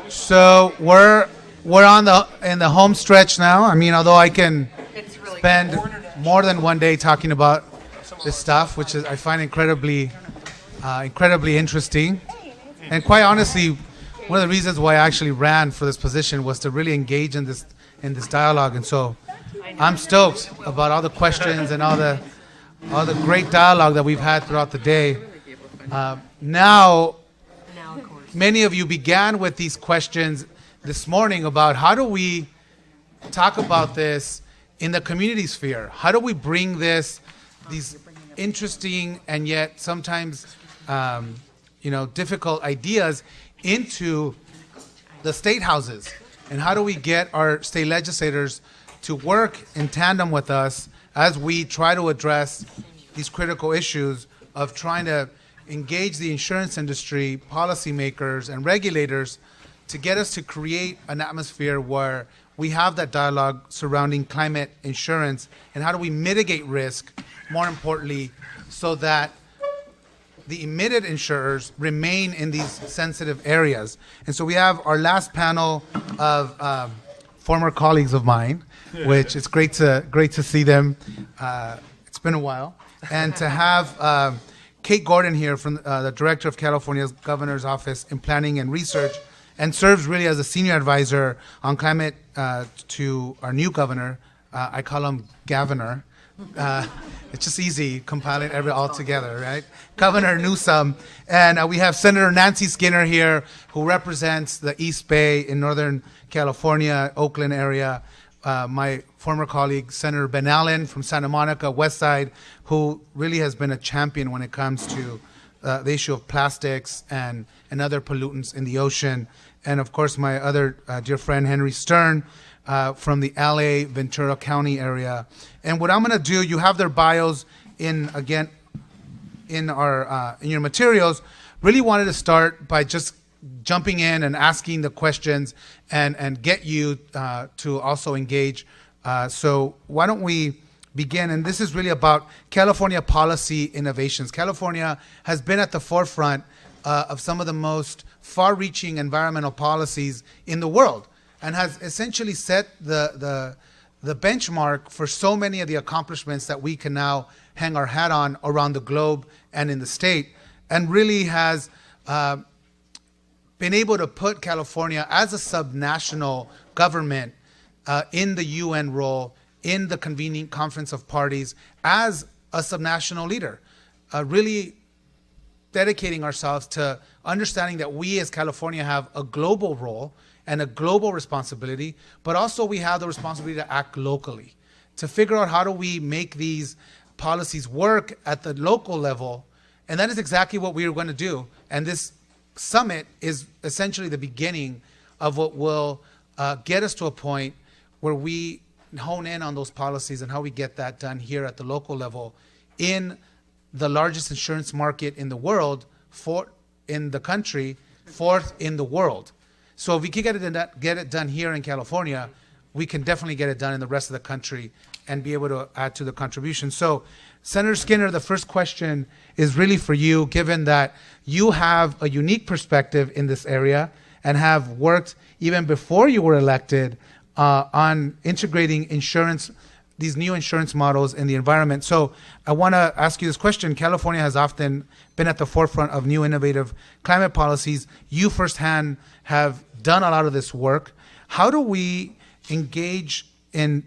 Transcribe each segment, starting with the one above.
So we're in the home stretch now. I mean, although I can spend more than one day talking about this stuff, which is I find incredibly interesting. And quite honestly, one of the reasons why I actually ran for this position was to really engage in this dialogue. And so I'm stoked about all the questions and all the great dialogue that we've had throughout the day. Now, many of you began with these questions this morning about how do we talk about this in the community sphere? How do we bring these interesting and yet sometimes difficult ideas into the state houses? And how do we get our state legislators to work in tandem with us as we try to address these critical issues of trying to engage the insurance industry, policymakers, and regulators to get us to create an atmosphere where we have that dialogue surrounding climate insurance, and how do we mitigate risk, more importantly, so that the emitted insurers remain in these sensitive areas. And so we have our last panel of former colleagues of mine, which is great to see them. It's been a while. And to have Kate Gordon here, from the Director of California's Governor's Office in Planning and Research, and serves really as a senior advisor on climate to our new governor. I call him Governor. It's just easy compiling all together, right? Governor Newsom. And we have Senator Nancy Skinner here, who represents the East Bay in Northern California, Oakland area. My former colleague, Senator Ben Allen from Santa Monica, West Side, who really has been a champion when it comes to the issue of plastics and other pollutants in the ocean. And of course, my other dear friend, Henry Stern, from the LA Ventura County area. And what I'm going to do, you have their bios in your materials. Really wanted to start by just jumping in and asking the questions and get you to also engage. So why don't we begin? And this is really about California policy innovations. California has been at the forefront of some of the most far-reaching environmental policies in the world, and has essentially set the benchmark for so many of the accomplishments that we can now hang our hat on around the globe and in the state, and really has been able to put California as a subnational government in the UN role, in the convening conference of parties, as a subnational leader, really dedicating ourselves to understanding that we as California have a global role and a global responsibility, but also we have the responsibility to act locally, to figure out how do we make these policies work at the local level. And that is exactly what we are going to do. And this summit is essentially the beginning of what will get us to a point where we hone in on those policies and how we get that done here at the local level in the largest insurance market in the world, fourth in the country, fourth in the world. So if we can get it done here in California, we can definitely get it done in the rest of the country and be able to add to the contribution. So Senator Skinner, the first question is really for you, given that you have a unique perspective in this area and have worked even before you were elected on integrating insurance, these new insurance models in the environment. So I want to ask you this question. California has often been at the forefront of new innovative climate policies. You firsthand have done a lot of this work. How do we engage in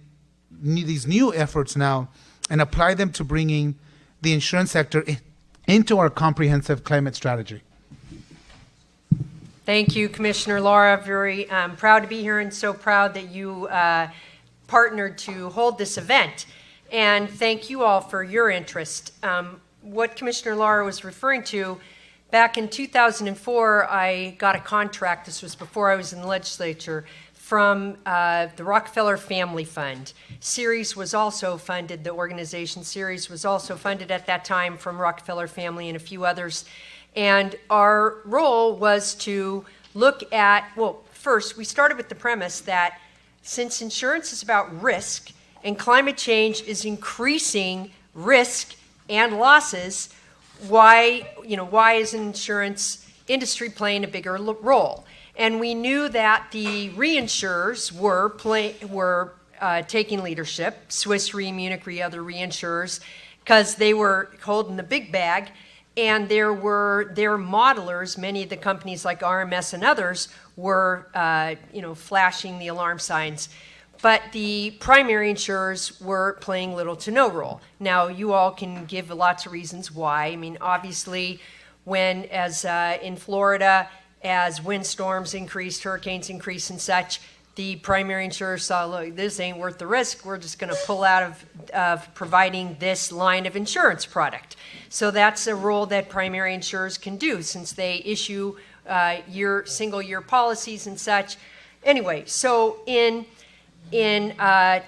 these new efforts now and apply them to bringing the insurance sector into our comprehensive climate strategy? Thank you, Commissioner Lara. Very proud to be here, and so proud that you partnered to hold this event. And thank you all for your interest. What Commissioner Lara was referring to, back in 2004, I got a contract, this was before I was in the legislature, from the Rockefeller Family Fund. Ceres was also funded, the organization Ceres was also funded at that time from Rockefeller Family and a few others. And our role was to look at, well, first we started with the premise that since insurance is about risk and climate change is increasing risk and losses, why isn't insurance industry playing a bigger role. And we knew that the reinsurers were taking leadership, Swiss Re, Munich Re, other reinsurers, because they were holding the big bag. And their modelers, many of the companies like RMS and others, were flashing the alarm signs. But the primary insurers were playing little to no role. Now, you all can give lots of reasons why. I mean, obviously, when, as in Florida, as windstorms increased, hurricanes increased and such, the primary insurers saw, look, this ain't worth the risk. We're just going to pull out of providing this line of insurance product. So that's a role that primary insurers can do since they issue single-year policies and such. Anyway, so in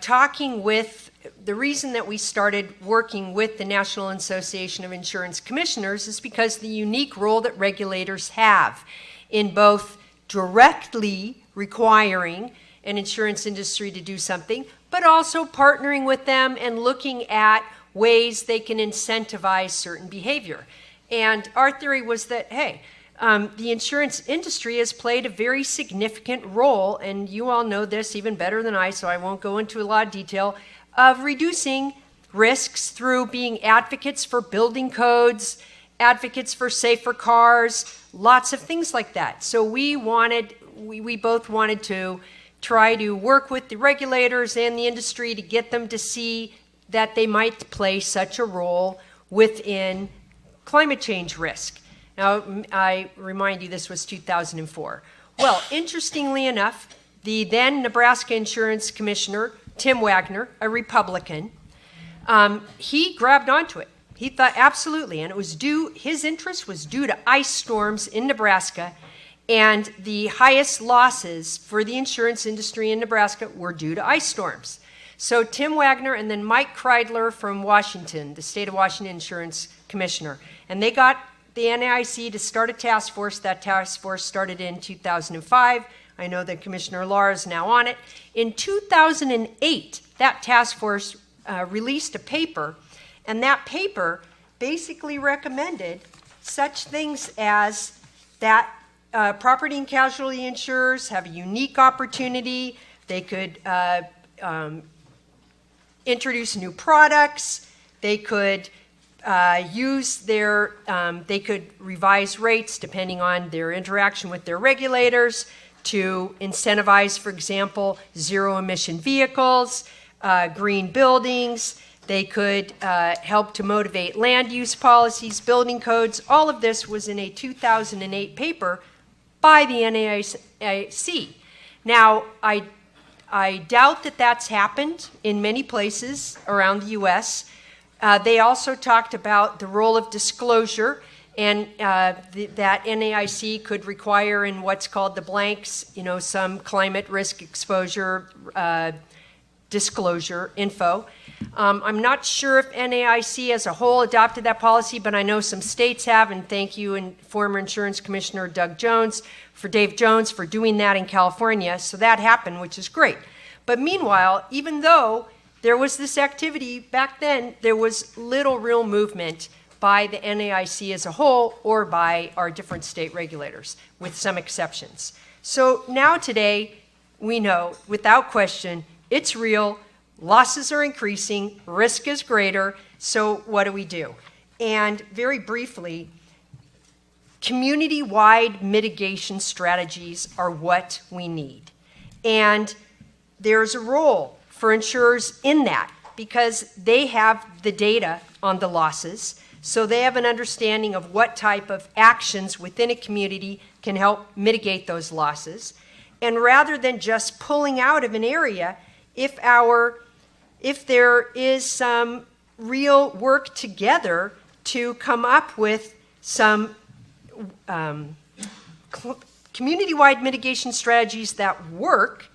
talking with, the reason that we started working with the National Association of Insurance Commissioners is because the unique role that regulators have in both directly requiring an insurance industry to do something, but also partnering with them and looking at ways they can incentivize certain behavior. And our theory was that, hey, the insurance industry has played a very significant role, and you all know this even better than I, so I won't go into a lot of detail, of reducing risks through being advocates for building codes, advocates for safer cars, lots of things like that. So we both wanted to try to work with the regulators and the industry to get them to see that they might play such a role within climate change risk. Now, I remind you, this was 2004. Well, interestingly enough, the then Nebraska Insurance Commissioner, Tim Wagner, a Republican, he grabbed onto it. He thought absolutely, and it was his interest was due to ice storms in Nebraska, and the highest losses for the insurance industry in Nebraska were due to ice storms. So Tim Wagner and then Mike Kreidler from Washington, the state of Washington Insurance Commissioner, and they got the NAIC to start a task force. That task force started in 2005. I know that Commissioner Lara is now on it. In 2008, that task force released a paper, and that paper basically recommended such things as that property and casualty insurers have a unique opportunity. They could introduce new products. They could they could revise rates depending on their interaction with their regulators to incentivize, for example, zero-emission vehicles, green buildings. They could help to motivate land use policies, building codes. All of this was in a 2008 paper by the NAIC. Now, I doubt that that's happened in many places around the U.S. They also talked about the role of disclosure and that NAIC could require in what's called the blanks, some climate risk exposure disclosure info. I'm not sure if NAIC as a whole adopted that policy, but I know some states have, and thank you, and former Insurance Commissioner Dave Jones for doing that in California. So that happened, which is great. But meanwhile, even though there was this activity back then, there was little real movement by the NAIC as a whole or by our different state regulators, with some exceptions. So now today, we know, without question, it's real, losses are increasing, risk is greater, so what do we do? And very briefly, community-wide mitigation strategies are what we need. And there's a role for insurers in that because they have the data on the losses, so they have an understanding of what type of actions within a community can help mitigate those losses. And rather than just pulling out of an area, if there is some real work together to come up with some community-wide mitigation strategies that work,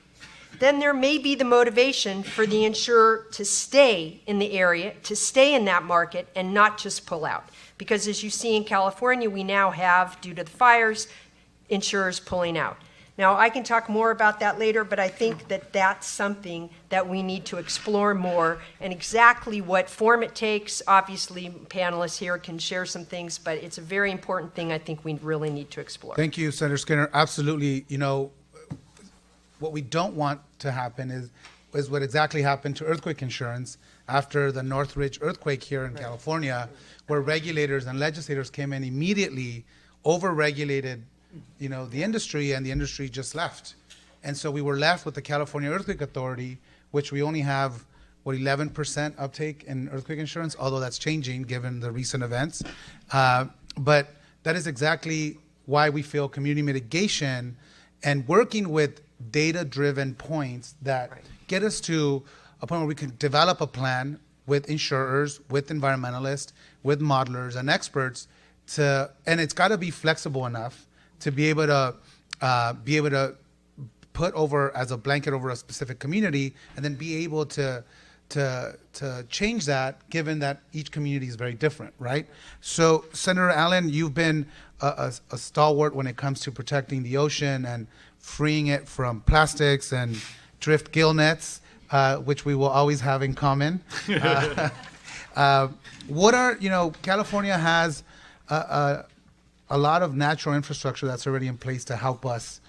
then there may be the motivation for the insurer to stay in the area, to stay in that market, and not just pull out. Because as you see in California, we now have, due to the fires, insurers pulling out. Now, I can talk more about that later, but I think that that's something that we need to explore more, and exactly what form it takes. Obviously, panelists here can share some things, but it's a very important thing I think we really need to explore. Thank you, Senator Skinner. Absolutely. What we don't want to happen is what exactly happened to earthquake insurance after the Northridge earthquake here in California, where regulators and legislators came in immediately, over-regulated the industry, and the industry just left. And so we were left with the California Earthquake Authority, which we only have, 11% uptake in earthquake insurance, although that's changing given the recent events. But that is exactly why we feel community mitigation and working with data-driven points that get us to a point where we can develop a plan with insurers, with environmentalists, with modelers and experts and it's got to be flexible enough to be able to put over as a blanket over a specific community, and then be able to change that, given that each community is very different, right? So, Senator Allen, you've been a stalwart when it comes to protecting the ocean and freeing it from plastics and drift gill nets, which we will always have in common. California has a lot of natural infrastructure that's already in place to help us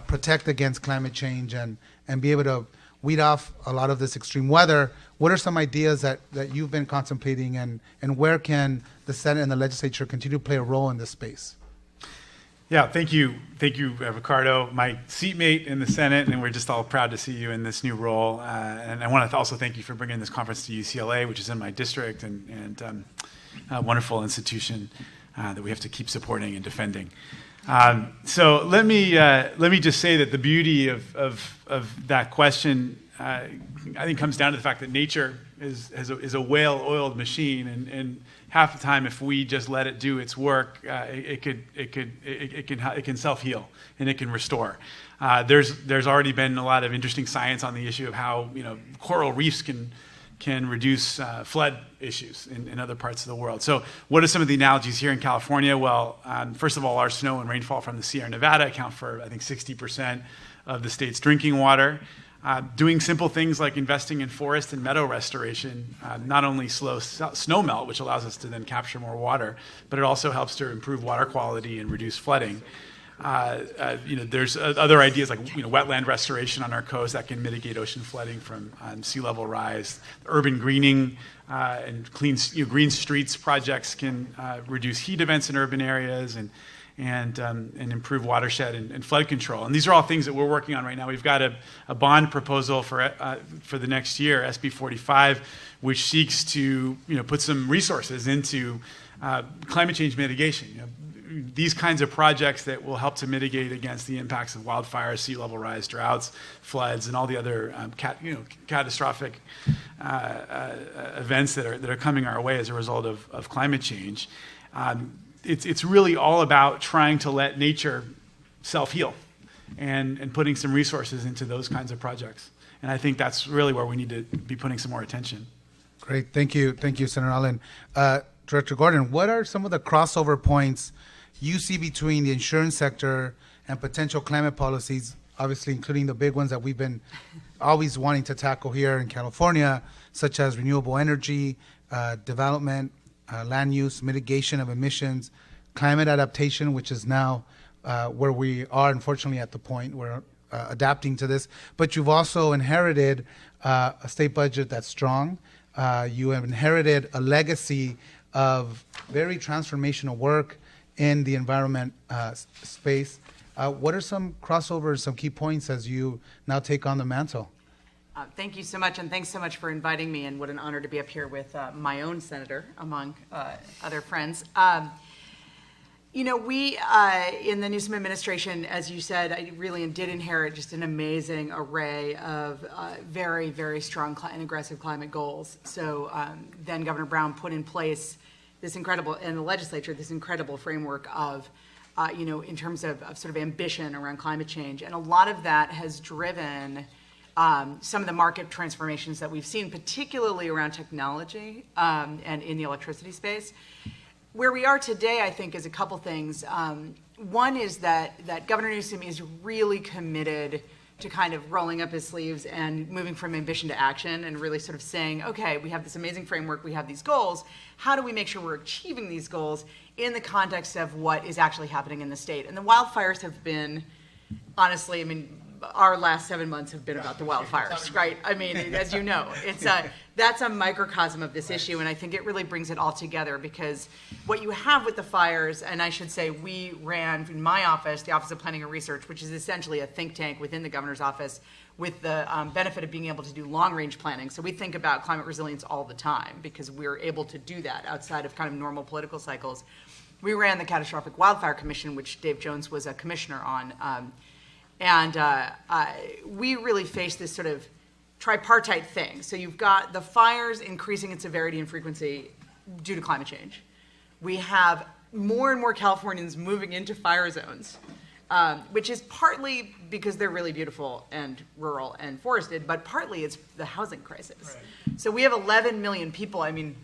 protect against climate change and be able to weed off a lot of this extreme weather. What are some ideas that you've been contemplating, and where can the Senate and the legislature continue to play a role in this space? Yeah, thank you, Ricardo, my seatmate in the Senate, and we're just all proud to see you in this new role. And I want to also thank you for bringing this conference to UCLA, which is in my district, and a wonderful institution that we have to keep supporting and defending. So let me just say that the beauty of that question, I think, comes down to the fact that nature is a well-oiled machine, and half the time, if we just let it do its work, it can self-heal and it can restore. There's already been a lot of interesting science on the issue of how coral reefs can reduce flood issues in other parts of the world. So what are some of the analogies here in California? Well, first of all, our snow and rainfall from the Sierra Nevada account for, I think, 60% of the state's drinking water. Doing simple things like investing in forest and meadow restoration not only slows snow melt, which allows us to then capture more water, but it also helps to improve water quality and reduce flooding. There's other ideas like wetland restoration on our coast that can mitigate ocean flooding from sea level rise. Urban greening and clean green streets projects can reduce heat events in urban areas and improve watershed and flood control. And these are all things that we're working on right now. We've got a bond proposal for the next year, SB 45, which seeks to put some resources into climate change mitigation. These kinds of projects that will help to mitigate against the impacts of wildfires, sea level rise, droughts, floods, and all the other catastrophic events that are coming our way as a result of climate change. It's really all about trying to let nature self-heal and putting some resources into those kinds of projects. And I think that's really where we need to be putting some more attention. Great. Thank you, Senator Allen. Director Gordon, what are some of the crossover points you see between the insurance sector and potential climate policies, obviously including the big ones that we've been always wanting to tackle here in California, such as renewable energy, development, land use, mitigation of emissions, climate adaptation, which is now where we are, unfortunately, at the point we're adapting to this. But you've also inherited a state budget that's strong. You have inherited a legacy of very transformational work in the environment space. What are some crossovers, some key points as you now take on the mantle? Thank you so much, and thanks so much for inviting me, and what an honor to be up here with my own senator, among other friends. We, in the Newsom administration, as you said, I really did inherit just an amazing array of very, very strong and aggressive climate goals. So then Governor Brown put in place this incredible, in the legislature, this incredible framework of, in terms of sort of ambition around climate change. And a lot of that has driven some of the market transformations that we've seen, particularly around technology and in the electricity space. Where we are today, I think, is a couple things. One is that Governor Newsom is really committed to kind of rolling up his sleeves and moving from ambition to action and really sort of saying, okay, we have this amazing framework, we have these goals. How do we make sure we're achieving these goals in the context of what is actually happening in the state? And the wildfires have been, honestly, I mean, our last 7 months have been about the wildfires, right? I mean, as you know, that's a microcosm of this issue, and I think it really brings it all together, because what you have with the fires, and I should say we ran in my office, the Office of Planning and Research, which is essentially a think tank within the governor's office, with the benefit of being able to do long-range planning. So we think about climate resilience all the time because we're able to do that outside of kind of normal political cycles. We ran the Catastrophic Wildfire Commission, which Dave Jones was a commissioner on, and we really face this sort of tripartite thing. So you've got the fires increasing in severity and frequency due to climate change. We have more and more Californians moving into fire zones, which is partly because they're really beautiful and rural and forested, but partly it's the housing crisis. Right. So we have 11 million people. I mean,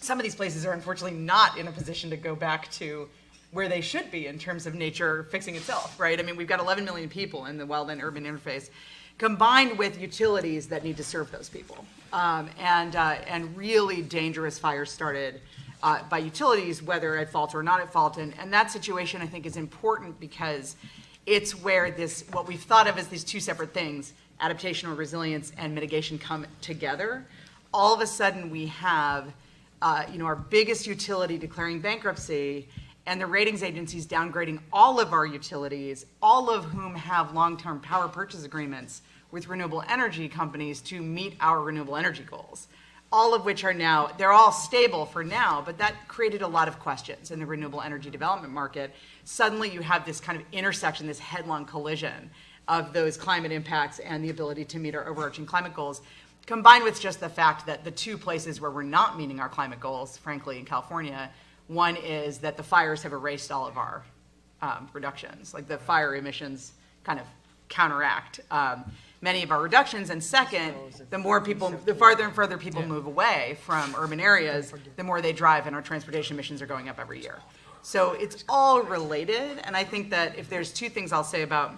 some of these places are unfortunately not in a position to go back to where they should be in terms of nature fixing itself, right? I mean, we've got 11 million people in the wildland-urban interface, combined with utilities that need to serve those people. And really dangerous fires started by utilities, whether at fault or not at fault. And that situation, I think, is important because it's where what we've thought of as these two separate things, adaptation or resilience and mitigation, come together. All of a sudden, we have our biggest utility declaring bankruptcy, and the ratings agencies downgrading all of our utilities, all of whom have long-term power purchase agreements with renewable energy companies to meet our renewable energy goals, all of which are now, they're all stable for now, but that created a lot of questions in the renewable energy development market. Suddenly you have this kind of intersection, this headlong collision of those climate impacts and the ability to meet our overarching climate goals, combined with just the fact that the two places where we're not meeting our climate goals, frankly, in California, one is that the fires have erased all of our reductions, like the fire emissions kind of counteract many of our reductions. And second, the farther and further people move away from urban areas, the more they drive, and our transportation emissions are going up every year. So it's all related, and I think that if there's two things I'll say about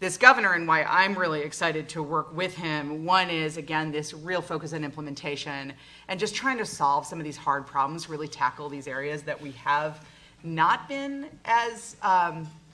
this governor and why I'm really excited to work with him, one is, again, this real focus on implementation and just trying to solve some of these hard problems, really tackle these areas that we have not been as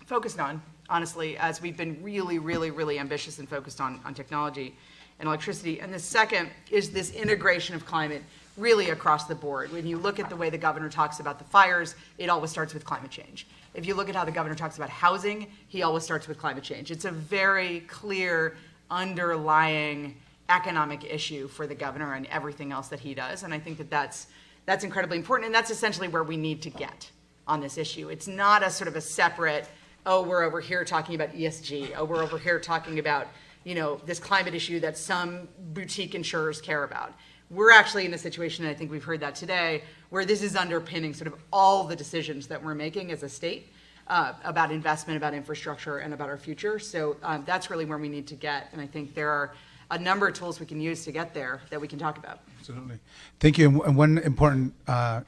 focused on, honestly, as we've been really, really, really ambitious and focused on technology and electricity. And the second is this integration of climate really across the board. When you look at the way the governor talks about the fires, it always starts with climate change. If you look at how the governor talks about housing, he always starts with climate change. It's a very clear underlying economic issue for the governor and everything else that he does. And I think that that's incredibly important. And that's essentially where we need to get on this issue. It's not a sort of a separate, oh, we're over here talking about ESG. Oh, we're over here talking about, this climate issue that some boutique insurers care about. We're actually in a situation, and I think we've heard that today, where this is underpinning sort of all the decisions that we're making as a state about investment, about infrastructure, and about our future. So that's really where we need to get. And I think there are a number of tools we can use to get there that we can talk about. Absolutely. Thank you. And one important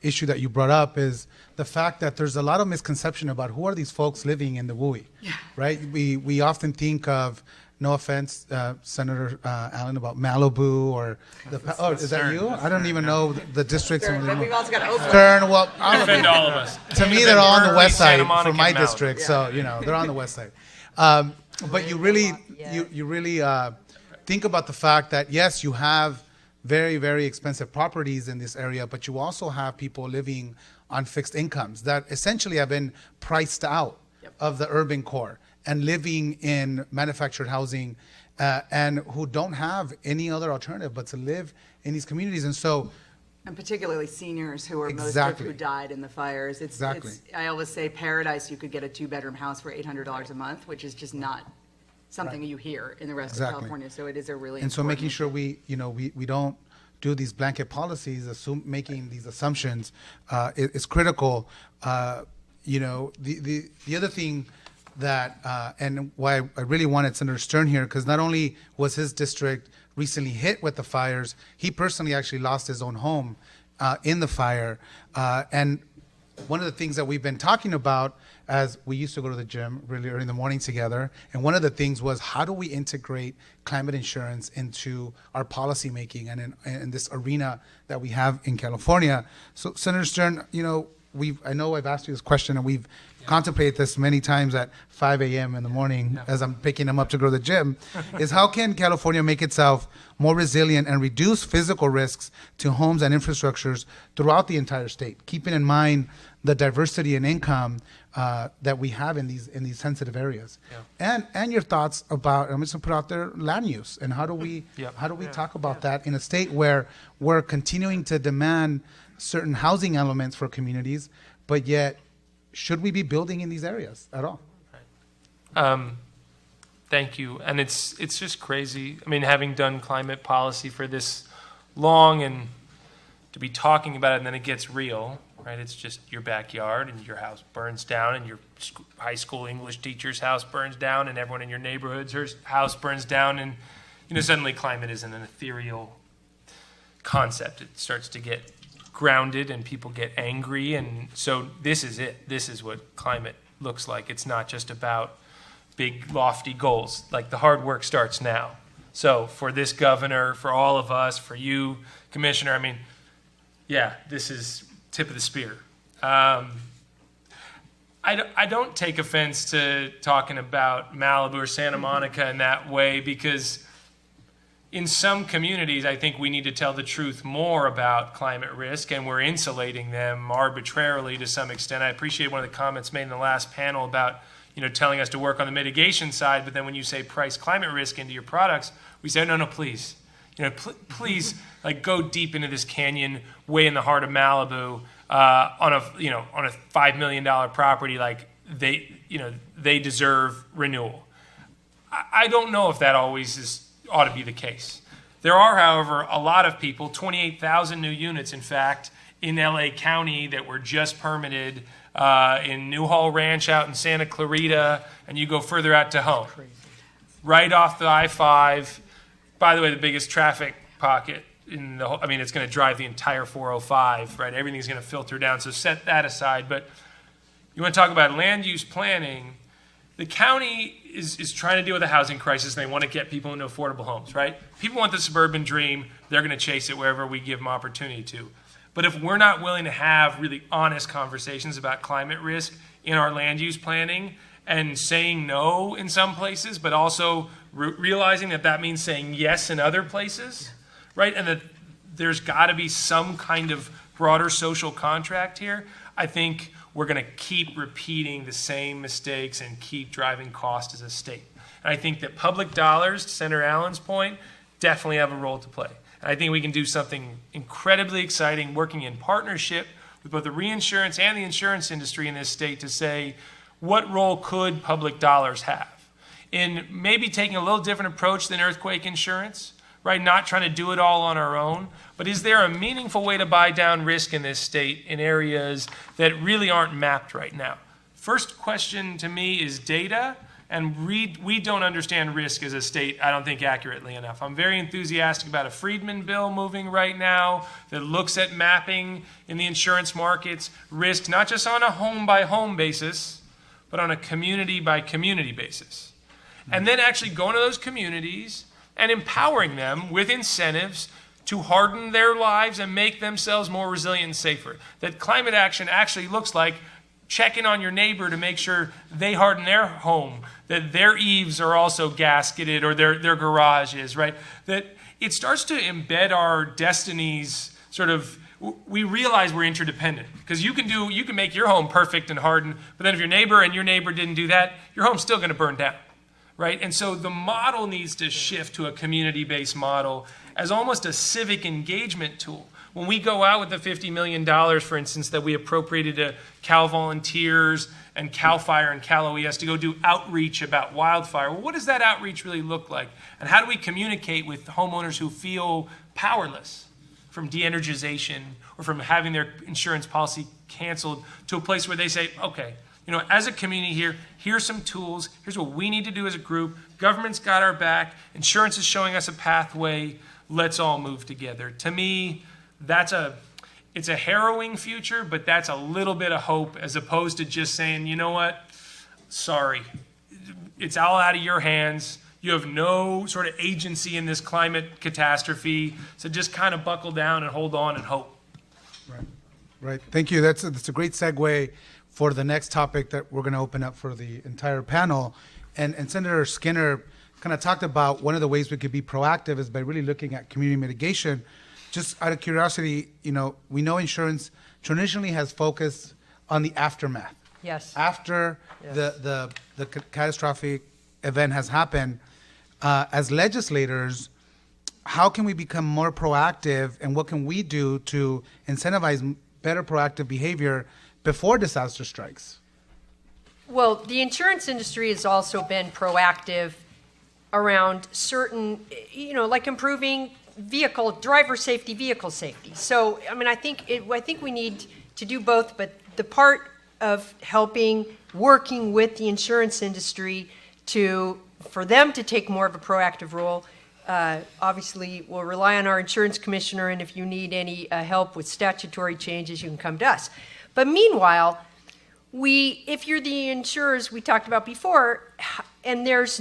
issue that you brought up is the fact that there's a lot of misconception about who are these folks living in the WUI, right? We often think of, no offense, Senator Allen, about Malibu or is that you? I don't even know the districts. We've also got Oakland. Stern, well, Defend all of us. to me, they're all on the west side Santa Monica, for my and Malibu. district, so they're on the west side. But you really think about the fact that yes, you have very, very expensive properties in this area, but you also have people living on fixed incomes that essentially have been priced out of the urban core and living in manufactured housing and who don't have any other alternative but to live in these communities. And particularly seniors who are most of who died in the fires. It's I always say paradise, you could get a 2-bedroom house for $800 a month, which is just not something you hear in the rest of California. So it is a really and so making sure we don't do these blanket policies, making these assumptions is critical. The other thing that and why I really wanted Senator Stern here, because not only was his district recently hit with the fires, he personally actually lost his own home in the fire, and one of the things that we've been talking about as we used to go to the gym really early in the morning together, and one of the things was how do we integrate climate insurance into our policy making and in this arena that we have in California. So Senator Stern, I know I've asked you this question and we've contemplated this many times at 5 a.m. in the morning as I'm picking them up to go to the gym, is how can California make itself more resilient and reduce physical risks to homes and infrastructures throughout the entire state, keeping in mind the diversity in income that we have in these sensitive areas, and your thoughts about, I'm just gonna put out there, land use, and how do we talk about that in a state where we're continuing to demand certain housing elements for communities, but yet should we be building in these areas at all? Thank you. And it's just crazy. I mean, having done climate policy for this long and to be talking about it and then it gets real, right? It's just your backyard and your house burns down and your high school English teacher's house burns down and everyone in your neighborhood's house burns down, and suddenly climate isn't an ethereal concept. It starts to get grounded and people get angry, and so this is it. This is what climate looks like. It's not just about big lofty goals. Like, the hard work starts now. So for this governor, for all of us, for you, Commissioner, I mean, this is tip of the spear. I don't take offense to talking about Malibu or Santa Monica in that way, because in some communities, I think we need to tell the truth more about climate risk, and we're insulating them arbitrarily to some extent. I appreciate one of the comments made in the last panel about, telling us to work on the mitigation side, but then when you say price climate risk into your products, we say, no, please. Please, go deep into this canyon way in the heart of Malibu on a $5 million property. They deserve renewal. I don't know if that always ought to be the case. There are, however, a lot of people, 28,000 new units, in fact, in LA County that were just permitted in Newhall Ranch out in Santa Clarita, and you go further out to home, right off the I-5. By the way, the biggest traffic pocket in the whole, it's going to drive the entire 405, right? Everything's going to filter down, so set that aside. But you want to talk about land use planning. The county is trying to deal with a housing crisis, and they want to get people into affordable homes, right? People want the suburban dream. They're going to chase it wherever we give them opportunity to. But if we're not willing to have really honest conversations about climate risk in our land use planning and saying no in some places, but also realizing that means saying yes in other places, right? And that there's got to be some kind of broader social contract here, I think we're going to keep repeating the same mistakes and keep driving cost as a state. And I think that public dollars, to Senator Allen's point, definitely have a role to play. And I think we can do something incredibly exciting, working in partnership with both the reinsurance and the insurance industry in this state to say, what role could public dollars have in maybe taking a little different approach than earthquake insurance, right? Not trying to do it all on our own, but is there a meaningful way to buy down risk in this state in areas that really aren't mapped right now? First question to me is data, and we don't understand risk as a state, I don't think, accurately enough. I'm very enthusiastic about a Friedman bill moving right now that looks at mapping in the insurance markets risk, not just on a home-by-home basis, but on a community-by-community basis. And then actually going to those communities and empowering them with incentives to harden their lives and make themselves more resilient and safer. That climate action actually looks like checking on your neighbor to make sure they harden their home, that their eaves are also gasketed or their garage is, right? That it starts to embed our destinies sort of. We realize we're interdependent, because you can make your home perfect and hardened, but then if your neighbor didn't do that, your home's still going to burn down, right? And so the model needs to shift to a community-based model as almost a civic engagement tool. When we go out with the $50 million, for instance, that we appropriated to Cal Volunteers and Cal Fire and Cal OES to go do outreach about wildfire, well, what does that outreach really look like? And how do we communicate with homeowners who feel powerless from de-energization or from having their insurance policy canceled to a place where they say, okay, as a community here, here's some tools, here's what we need to do as a group, government's got our back, insurance is showing us a pathway, let's all move together. To me, it's it's a harrowing future, but that's a little bit of hope as opposed to just saying, you know what, sorry, it's all out of your hands. You have no sort of agency in this climate catastrophe. So just kind of buckle down and hold on and hope. Right. Right. Thank you. That's a great segue for the next topic that we're going to open up for the entire panel. And Senator Skinner kind of talked about one of the ways we could be proactive is by really looking at community mitigation. Just out of curiosity, we know insurance traditionally has focused on the aftermath. Yes. After Yes. the catastrophic event has happened, as legislators, how can we become more proactive, and what can we do to incentivize better proactive behavior before disaster strikes? Well, the insurance industry has also been proactive around certain, like improving driver safety, vehicle safety. So, I think we need to do both, but the part of working with the insurance industry for them to take more of a proactive role, obviously we'll rely on our insurance commissioner, and if you need any help with statutory changes, you can come to us. But meanwhile, if you're the insurers we talked about before, and there's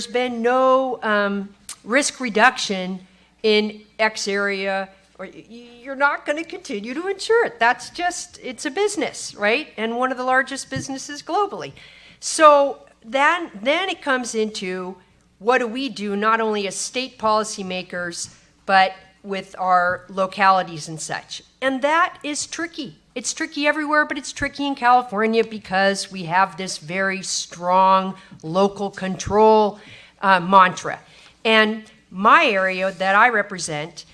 been no risk reduction in X area, or you're not going to continue to insure it. It's a business, right? And one of the largest businesses globally. So then it comes into, what do we do, not only as state policymakers, but with our localities and such? And that is tricky. It's tricky everywhere, but it's tricky in California because we have this very strong local control mantra. And my area that I represent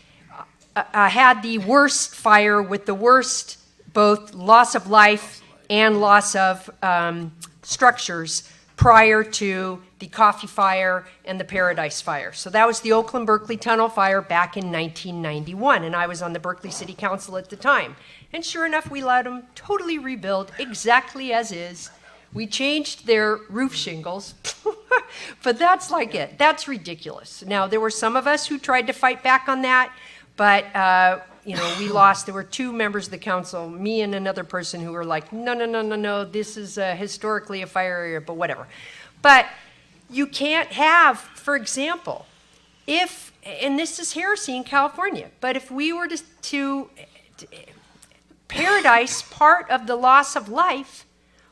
had the worst fire with the worst both loss of life and loss of structures prior to the Coffee Fire and the Paradise Fire. So that was the Oakland-Berkeley Tunnel Fire back in 1991, and I was on the Berkeley City Council at the time. And sure enough, we let them totally rebuild exactly as is. We changed their roof shingles, but that's like it. That's ridiculous. Now, there were some of us who tried to fight back on that, but we lost. There were two members of the council, me and another person, who were like, no, this is historically a fire area, but whatever. But you can't have, for example, and this is heresy in California, but if we were to Paradise, part of the loss of life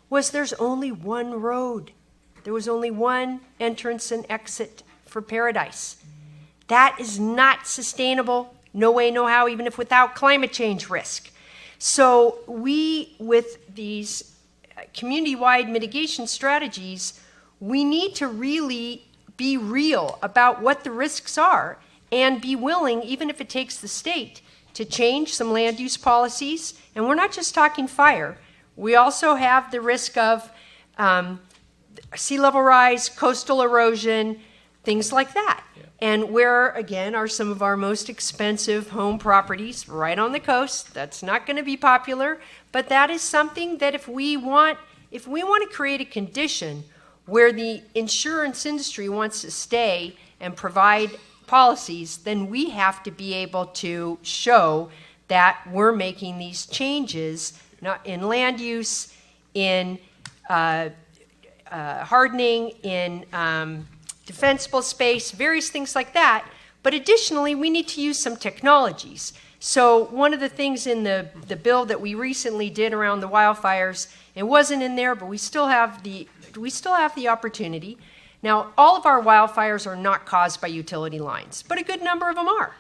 was there's only one road. There was only one entrance and exit for Paradise. That is not sustainable. No way, no how, even if without climate change risk. So we, with these community-wide mitigation strategies, we need to really be real about what the risks are and be willing, even if it takes the state, to change some land use policies. And we're not just talking fire. We also have the risk of sea level rise, coastal erosion, things like that. Yeah. And where, again, are some of our most expensive home properties right on the coast. That's not going to be popular, but that is something that if we want to create a condition where the insurance industry wants to stay and provide policies, then we have to be able to show that we're making these changes, not in land use, in hardening, in defensible space, various things like that. But additionally, we need to use some technologies. So one of the things in the bill that we recently did around the wildfires, it wasn't in there, but we still have the opportunity. Now, all of our wildfires are not caused by utility lines, but a good number of them are.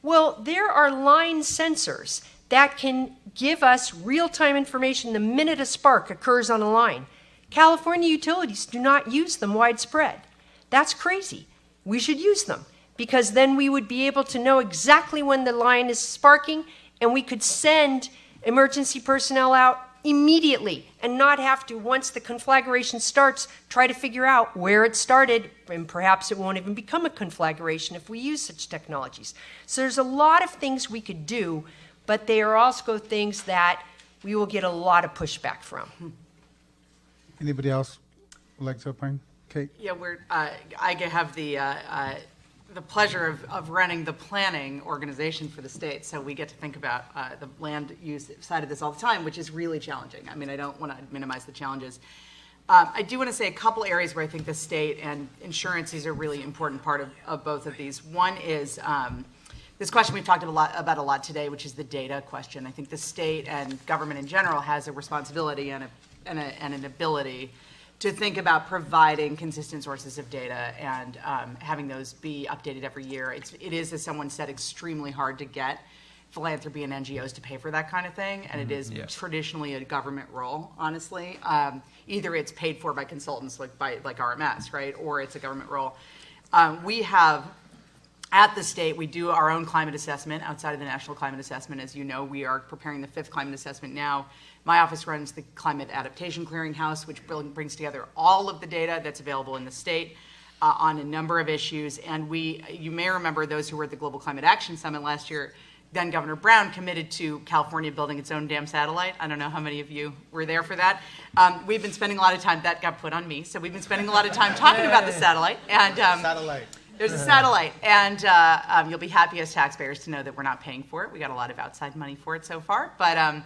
Well, there are line sensors that can give us real-time information the minute a spark occurs on a line. California utilities do not use them widespread. That's crazy. We should use them because then we would be able to know exactly when the line is sparking, and we could send emergency personnel out immediately and not have to, once the conflagration starts, try to figure out where it started, and perhaps it won't even become a conflagration if we use such technologies. So there's a lot of things we could do, but they are also things that we will get a lot of pushback from. Anybody else would like to opine? Kate? Yeah, I have the the pleasure of running the planning organization for the state, so we get to think about the land use side of this all the time, which is really challenging. I mean, I don't want to minimize the challenges. I do want to say a couple areas where I think the state and insurance is a really important part of both of these. One is this question we've talked about a lot today, which is the data question. I think the state and government in general has a responsibility and an ability to think about providing consistent sources of data and having those be updated every year. It is, as someone said, extremely hard to get philanthropy and NGOs to pay for that kind of thing, and it is traditionally a government role, honestly. Either it's paid for by consultants like RMS, right, or it's a government role. We have, at the state, we do our own climate assessment outside of the National Climate Assessment. As you know, we are preparing the 5th climate assessment now. My office runs the Climate Adaptation Clearinghouse, which brings together all of the data that's available in the state on a number of issues. And you may remember, those who were at the Global Climate Action Summit last year, then Governor Brown committed to California building its own damn satellite. I don't know how many of you were there for that. We've been spending a lot of time, that got put on me, so we've been spending a lot of time talking about the satellite. And Satellite. there's a satellite, and you'll be happy as taxpayers to know that we're not paying for it. We got a lot of outside money for it so far, but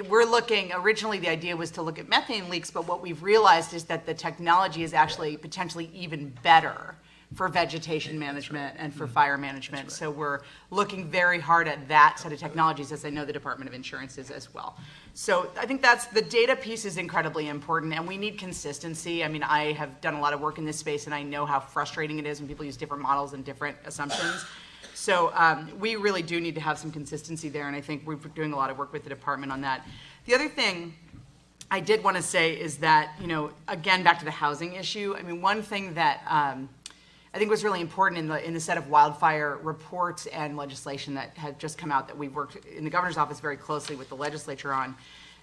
we're looking, originally the idea was to look at methane leaks, but what we've realized is that the technology is actually potentially even better for vegetation management and for fire management. So we're looking very hard at that set of technologies, as I know the Department of Insurance is as well. So I think the data piece is incredibly important, and we need consistency. I mean, I have done a lot of work in this space, and I know how frustrating it is when people use different models and different assumptions. So we really do need to have some consistency there, and I think we're doing a lot of work with the department on that. The other thing I did want to say is that, again, back to the housing issue. I mean, one thing that I think was really important in the set of wildfire reports and legislation that had just come out that we worked in the governor's office very closely with the legislature on.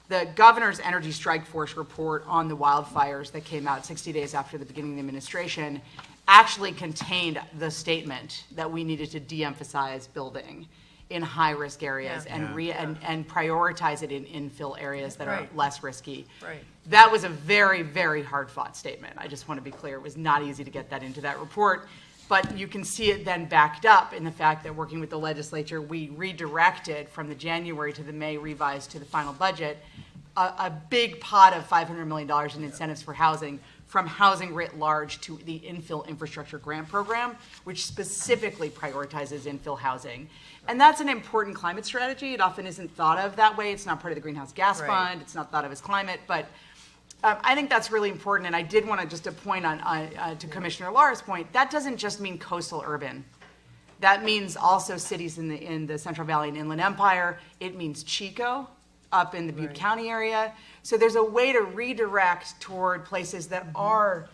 The governor's Energy Strike Force report on the wildfires that came out 60 days after the beginning of the administration actually contained the statement that we needed to de-emphasize building in high-risk areas and prioritize it in infill areas that are less risky. Right. That was a very, very hard-fought statement. I just want to be clear. It was not easy to get that into that report. But you can see it then backed up in the fact that working with the legislature, we redirected from the January to the May revised to the final budget a big pot of $500 million in incentives for housing, from housing writ large to the infill infrastructure grant program, which specifically prioritizes infill housing. And that's an important climate strategy. It often isn't thought of that way. It's not part of the Greenhouse Gas Fund. It's not thought of as climate. But I think that's really important. And I did want to just point on to Commissioner Lara's point, that doesn't just mean coastal urban. That means also cities in the Central Valley and Inland Empire. It means Chico up in the Butte County area. So there's a way to redirect toward places that are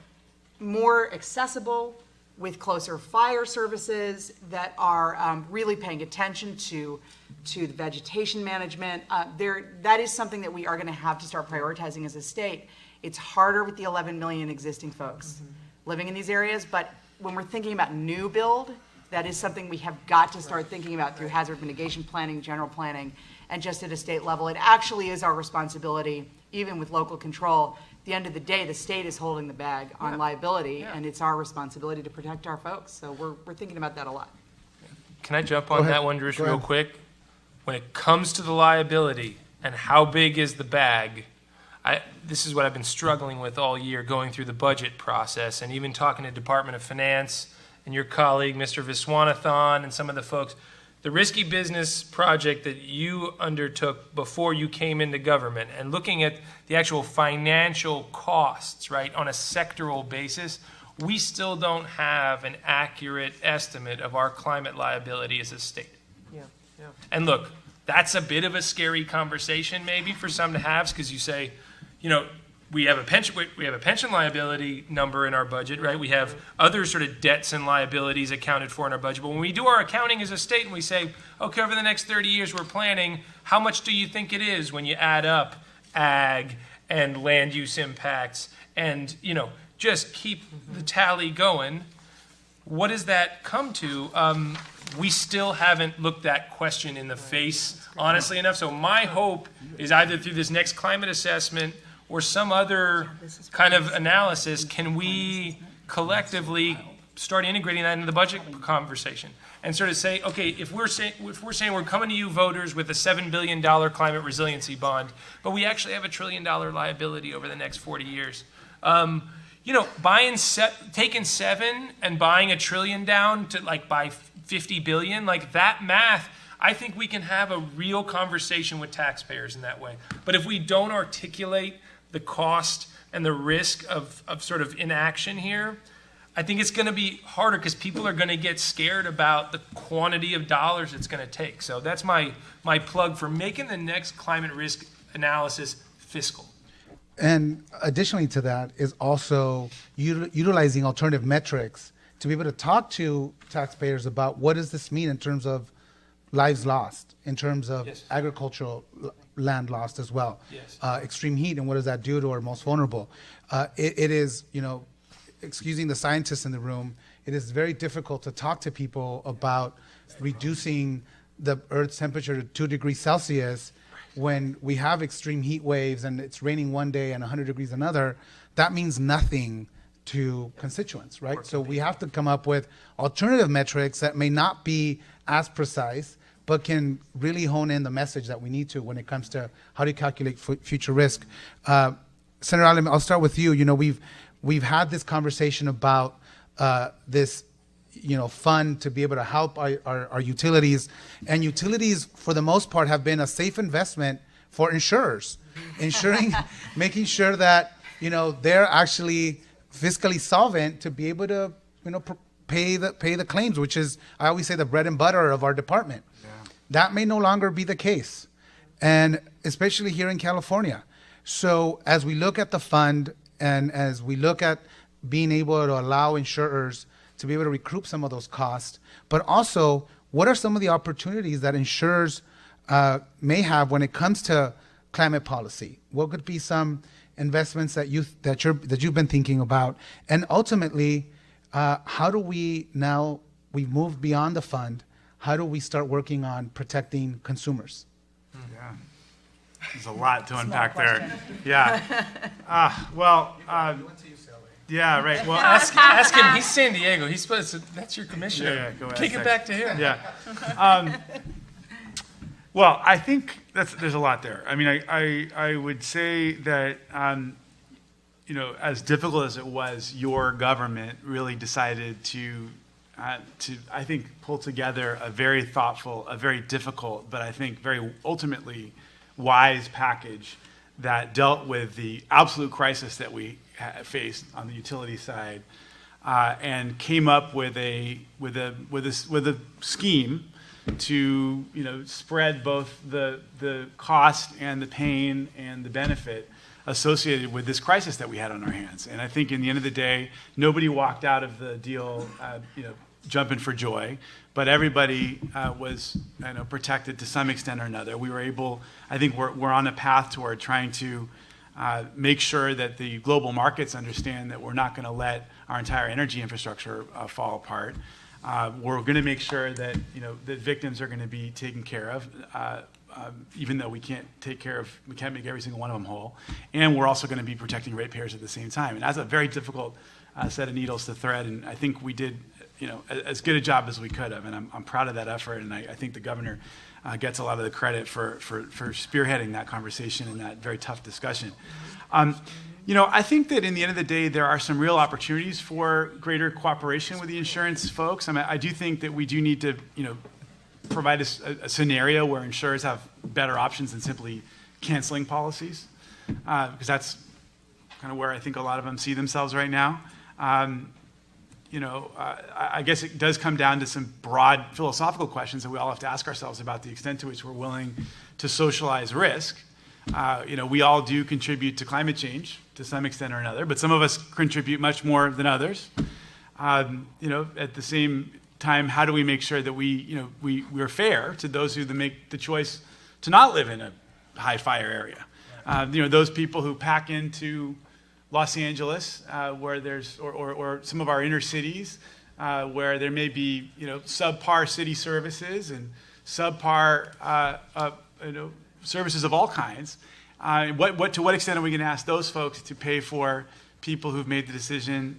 more accessible, with closer fire services, that are really paying attention to the vegetation management. That is something that we are going to have to start prioritizing as a state. It's harder with the 11 million existing folks living in these areas, but when we're thinking about new build, that is something we have got to start thinking about through hazard mitigation planning, general planning, and just at a state level. It actually is our responsibility, even with local control. At the end of the day, the state is holding the bag on liability, and it's our responsibility to protect our folks. So we're thinking about that a lot. Can I jump on that one, Drish, real quick? When it comes to the liability and how big is the bag, this is what I've been struggling with all year, going through the budget process and even talking to Department of Finance and your colleague, Mr. Viswanathan, and some of the folks. The risky business project that you undertook before you came into government and looking at the actual financial costs, right, on a sectoral basis, we still don't have an accurate estimate of our climate liability as a state. Yeah. And look, that's a bit of a scary conversation maybe for some to have, because you say, we have a pension liability number in our budget, right? We have other sort of debts and liabilities accounted for in our budget. But when we do our accounting as a state and we say, okay, over the next 30 years we're planning, how much do you think it is when you add up ag and land use impacts and, just keep the tally going? What does that come to? We still haven't looked that question in the face, honestly enough. So my hope is either through this next climate assessment or some other kind of analysis, can we collectively start integrating that into the budget conversation and sort of say, okay, if we're saying we're coming to you voters with a $7 billion climate resiliency bond, but we actually have a $1 trillion liability over the next 40 years. Taking 7 and buying $1 trillion down to like buy 50 billion, like that math, I think we can have a real conversation with taxpayers in that way. But if we don't articulate the cost and the risk of sort of inaction here, I think it's going to be harder because people are going to get scared about the quantity of dollars it's going to take. So that's my plug for making the next climate risk analysis fiscal. And additionally to that is also utilizing alternative metrics to be able to talk to taxpayers about what does this mean in terms of lives lost, in terms of Yes. agricultural land lost as well. Yes. Extreme heat, and what does that do to our most vulnerable? It is, excusing the scientists in the room, it is very difficult to talk to people about reducing the Earth's temperature to 2 degrees Celsius when we have extreme heat waves and it's raining one day and 100 degrees another. That means nothing to constituents, right? So we have to come up with alternative metrics that may not be as precise, but can really hone in the message that we need to when it comes to how do you calculate future risk. Senator Allen, I'll start with you. We've had this conversation about this, fund to be able to help our utilities, and utilities, for the most part, have been a safe investment for insurers, making sure that they're actually fiscally solvent to be able to pay the claims, which is, I always say, the bread and butter of our department. Yeah. That may no longer be the case, and especially here in California. So as we look at the fund and as we look at being able to allow insurers to be able to recoup some of those costs, but also what are some of the opportunities that insurers may have when it comes to climate policy? What could be some investments that you've been thinking about? And ultimately, how do we, now we've moved beyond the fund, how do we start working on protecting consumers? Yeah. There's a lot to unpack there. question. Yeah. Yeah, right. Well, Ask him. He's San Diego. He's supposed to. That's your commissioner. Yeah, go ahead. Kick it back to him. Yeah. Well, I think there's a lot there. I mean, I would say that, as difficult as it was, your government really decided to I think, pull together a very thoughtful, a very difficult, but I think very ultimately wise package that dealt with the absolute crisis that we faced on the utility side, and came up with a scheme to spread both the cost and the pain and the benefit associated with this crisis that we had on our hands. And I think in the end of the day, nobody walked out of the deal jumping for joy, but everybody was protected to some extent or another. We were able, I think we're on a path toward trying to make sure that the global markets understand that we're not going to let our entire energy infrastructure fall apart. We're going to make sure that that victims are going to be taken care of, even though we can't make every single one of them whole. And we're also going to be protecting ratepayers at the same time. And that's a very difficult set of needles to thread. And I think we did as good a job as we could have. And I'm proud of that effort. And I think the governor gets a lot of the credit for spearheading that conversation and that very tough discussion. I think that in the end of the day, there are some real opportunities for greater cooperation with the insurance folks. I mean, I do think that we do need to, provide a scenario where insurers have better options than simply canceling policies, because that's kind of where I think a lot of them see themselves right now. I guess it does come down to some broad philosophical questions that we all have to ask ourselves about the extent to which we're willing to socialize risk. We all do contribute to climate change to some extent or another, but some of us contribute much more than others. At the same time, how do we make sure that we're fair to those who make the choice to not live in a high fire area? Those people who pack into Los Angeles, where there's, or some of our inner cities, where there may be, subpar city services and subpar, services of all kinds. To what extent are we going to ask those folks to pay for people who've made the decision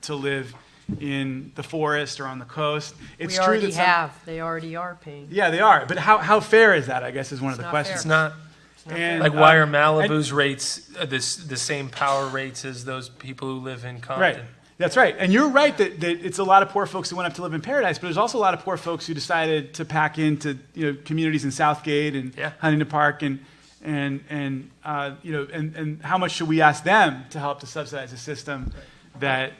to live in the forest or on the coast. It's We true already that some- have, they already are paying. Yeah, they are. But how fair is that, I guess, is one of the not questions. It's not And, like, why are and- Malibu's rates the same power rates as those people who live in Compton? Right. That's right. And you're right that it's a lot of poor folks who went up to live in paradise, but there's also a lot of poor folks who decided to pack into communities in Southgate and Yeah. Huntington Park and how much should we ask them to help to subsidize a system that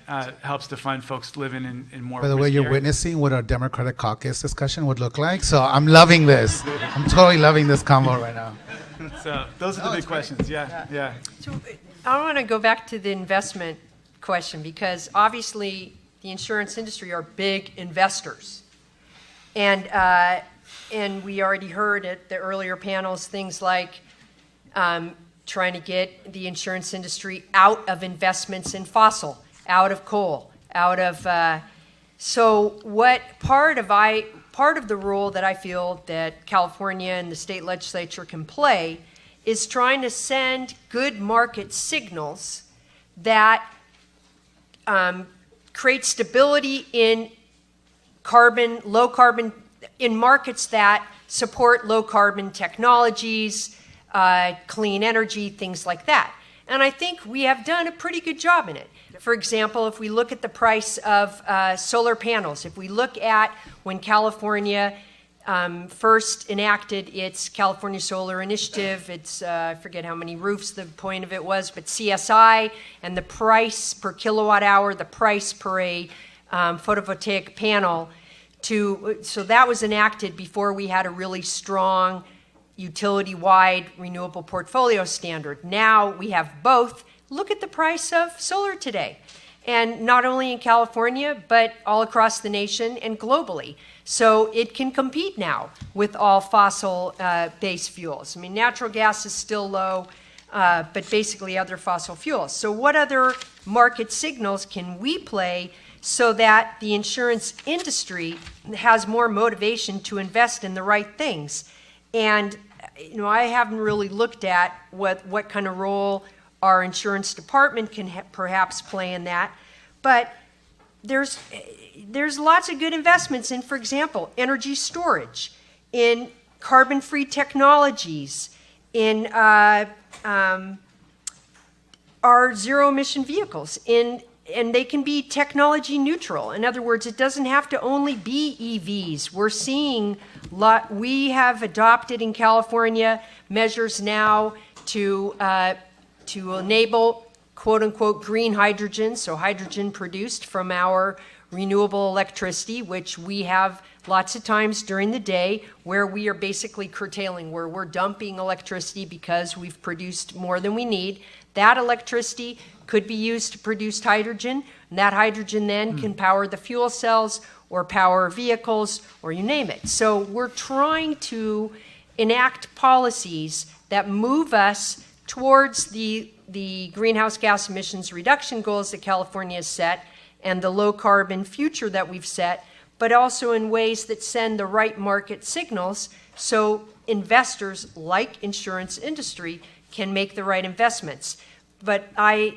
helps to fund folks living in more. By the way, risky you're areas? witnessing what our Democratic caucus discussion would look like. So I'm loving this. I'm totally loving this convo right now. So those are the big questions. Yeah. So I want to go back to the investment question, because obviously the insurance industry are big investors. And we already heard at the earlier panels things like trying to get the insurance industry out of investments in fossil, out of coal, out of. So what part of the role that I feel that California and the state legislature can play is trying to send good market signals that create stability in low carbon, in markets that support low carbon technologies, clean energy, things like that. And I think we have done a pretty good job in it. For example, if we look at the price of solar panels, if we look at when California first enacted its California Solar Initiative, it's, I forget how many roofs the point of it was, but CSI, and the price per kilowatt hour, the price per a photovoltaic panel, so that was enacted before we had a really strong utility-wide renewable portfolio standard. Now we have both. Look at the price of solar today, and not only in California, but all across the nation and globally. So it can compete now with all fossil-based fuels. I mean, natural gas is still low, but basically other fossil fuels. So what other market signals can we play so that the insurance industry has more motivation to invest in the right things? And I haven't really looked at what kind of role our insurance department can perhaps play in that, but there's lots of good investments in, for example, energy storage, in carbon-free technologies, in our zero-emission vehicles, and they can be technology neutral. In other words, it doesn't have to only be EVs. We're seeing we have adopted in California measures now to enable quote-unquote green hydrogen, so hydrogen produced from our renewable electricity, which we have lots of times during the day where we are basically curtailing, where we're dumping electricity because we've produced more than we need. That electricity could be used to produce hydrogen, and that hydrogen then can power the fuel cells or power vehicles, or you name it. So we're trying to enact policies that move us towards the greenhouse gas emissions reduction goals that California has set and the low carbon future that we've set, but also in ways that send the right market signals so investors like insurance industry can make the right investments. But I,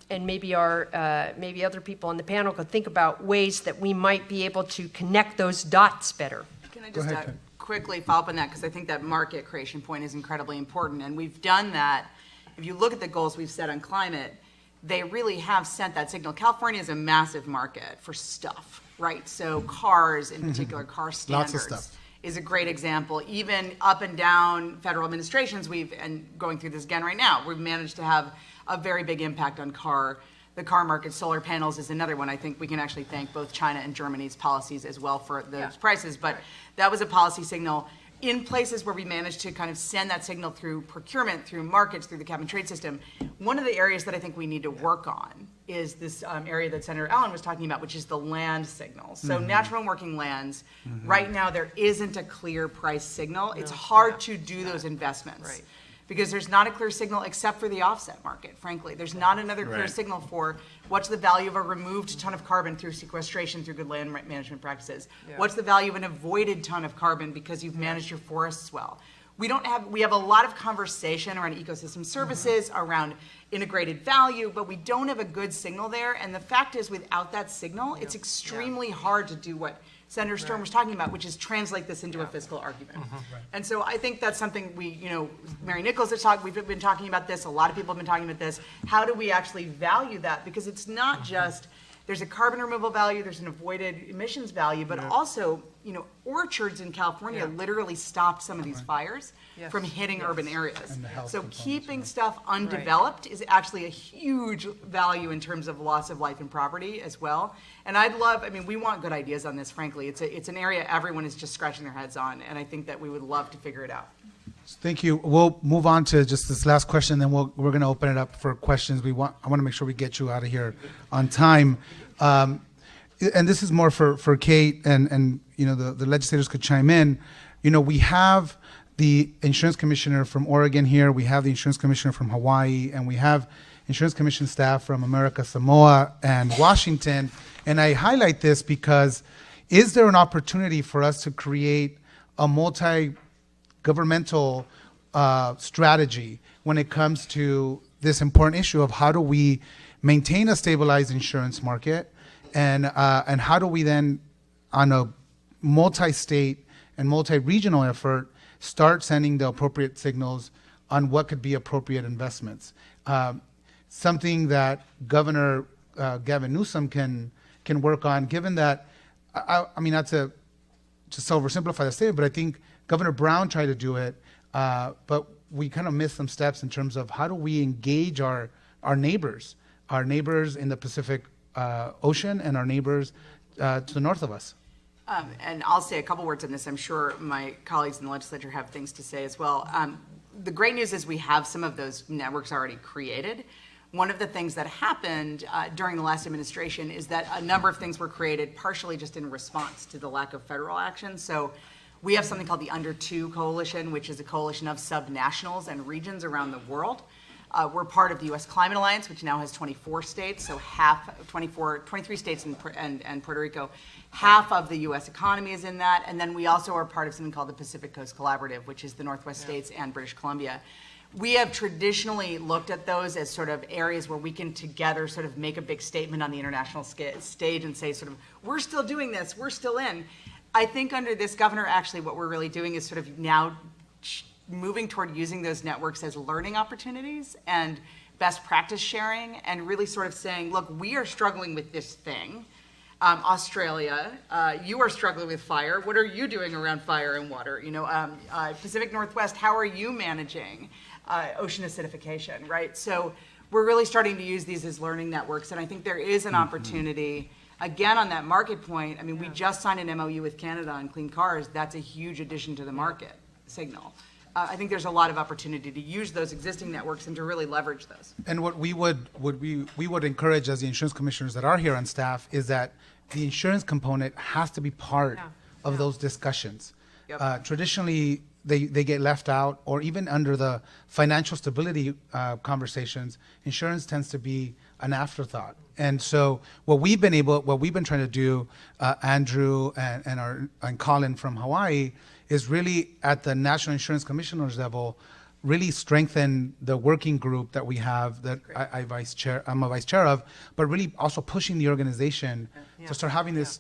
and maybe other people on the panel could think about ways that we might be able to connect those dots better. Can I just quickly follow up on that, because I think that market creation point is incredibly important, and we've done that. If you look at the goals we've set on climate, they really have sent that signal. California is a massive market for stuff, right? So cars, in particular, car standards. Lots of stuff. Is a great example. Even up and down federal administrations, and going through this again right now, we've managed to have a very big impact on the car market. Solar panels is another one. I think we can actually thank both China and Germany's policies as well for those prices. But that was a policy signal in places where we managed to kind of send that signal through procurement, through markets, through the cap and trade system. One of the areas that I think we need to work on is this area that Senator Allen was talking about, which is the land signal. So natural and working lands, right now there isn't a clear price signal. It's hard to do those investments. Right. Because there's not a clear signal except for the offset market, frankly. There's not another clear signal for what's the value of a removed ton of carbon through sequestration, through good land management practices. What's the value of an avoided ton of carbon because you've managed your forests well? we have a lot of conversation around ecosystem services, around integrated value, but we don't have a good signal there. And the fact is, without that signal, it's extremely hard to do what Senator Sturm was talking about, which is translate this into a fiscal argument. And so I think that's something Mary Nichols has talked, we've been talking about this, a lot of people have been talking about this. How do we actually value that? Because it's not just, there's a carbon removal value, there's an avoided emissions value, but also, orchards in California literally stopped some of these fires from hitting urban areas. So keeping stuff undeveloped is actually a huge value in terms of loss of life and property as well. And we want good ideas on this, frankly. It's an area everyone is just scratching their heads on, and I think that we would love to figure it out. Thank you. We'll move on to just this last question, then we're going to open it up for questions. I want to make sure we get you out of here on time. And this is more for Kate, and the legislators could chime in. We have the Insurance Commissioner from Oregon here, we have the Insurance Commissioner from Hawaii, and we have Insurance Commission staff from America Samoa and Washington. And I highlight this because is there an opportunity for us to create a multi-governmental strategy when it comes to this important issue of how do we maintain a stabilized insurance market, and how do we then, on a multi-state and multi-regional effort, start sending the appropriate signals on what could be appropriate investments. Something that Governor Gavin Newsom can work on, given that, not to just oversimplify the statement, but I think Governor Brown tried to do it, but we kind of missed some steps in terms of how do we engage our neighbors in the Pacific Ocean and our neighbors to the north of us. And I'll say a couple words on this. I'm sure my colleagues in the legislature have things to say as well. The great news is we have some of those networks already created. One of the things that happened during the last administration is that a number of things were created partially just in response to the lack of federal action. So we have something called the Under 2 Coalition, which is a coalition of subnationals and regions around the world. We're part of the U.S. Climate Alliance, which now has 24 states, so 23 states and Puerto Rico. Half of the U.S. economy is in that, and then we also are part of something called the Pacific Coast Collaborative, which is the Northwest states and British Columbia. We have traditionally looked at those as sort of areas where we can together sort of make a big statement on the international stage and say sort of, we're still doing this, we're still in. I think under this governor, actually what we're really doing is sort of now moving toward using those networks as learning opportunities and best practice sharing, and really sort of saying, look, we are struggling with this thing. Australia, you are struggling with fire. What are you doing around fire and water? Pacific Northwest, how are you managing ocean acidification, right? So we're really starting to use these as learning networks, and I think there is an opportunity, again, on that market point. We just signed an MOU with Canada on clean cars. That's a huge addition to the market signal. I think there's a lot of opportunity to use those existing networks and to really leverage those. And what we would encourage as the insurance commissioners that are here on staff is that the insurance component has to be part of those discussions. Yep. Traditionally, they get left out, or even under the financial stability conversations, insurance tends to be an afterthought. And so what we've been trying to do, Andrew and Colin from Hawaii, is really at the National Insurance Commissioners level, really strengthen the working group that we have that I'm a vice chair of, but really also pushing the organization to start having this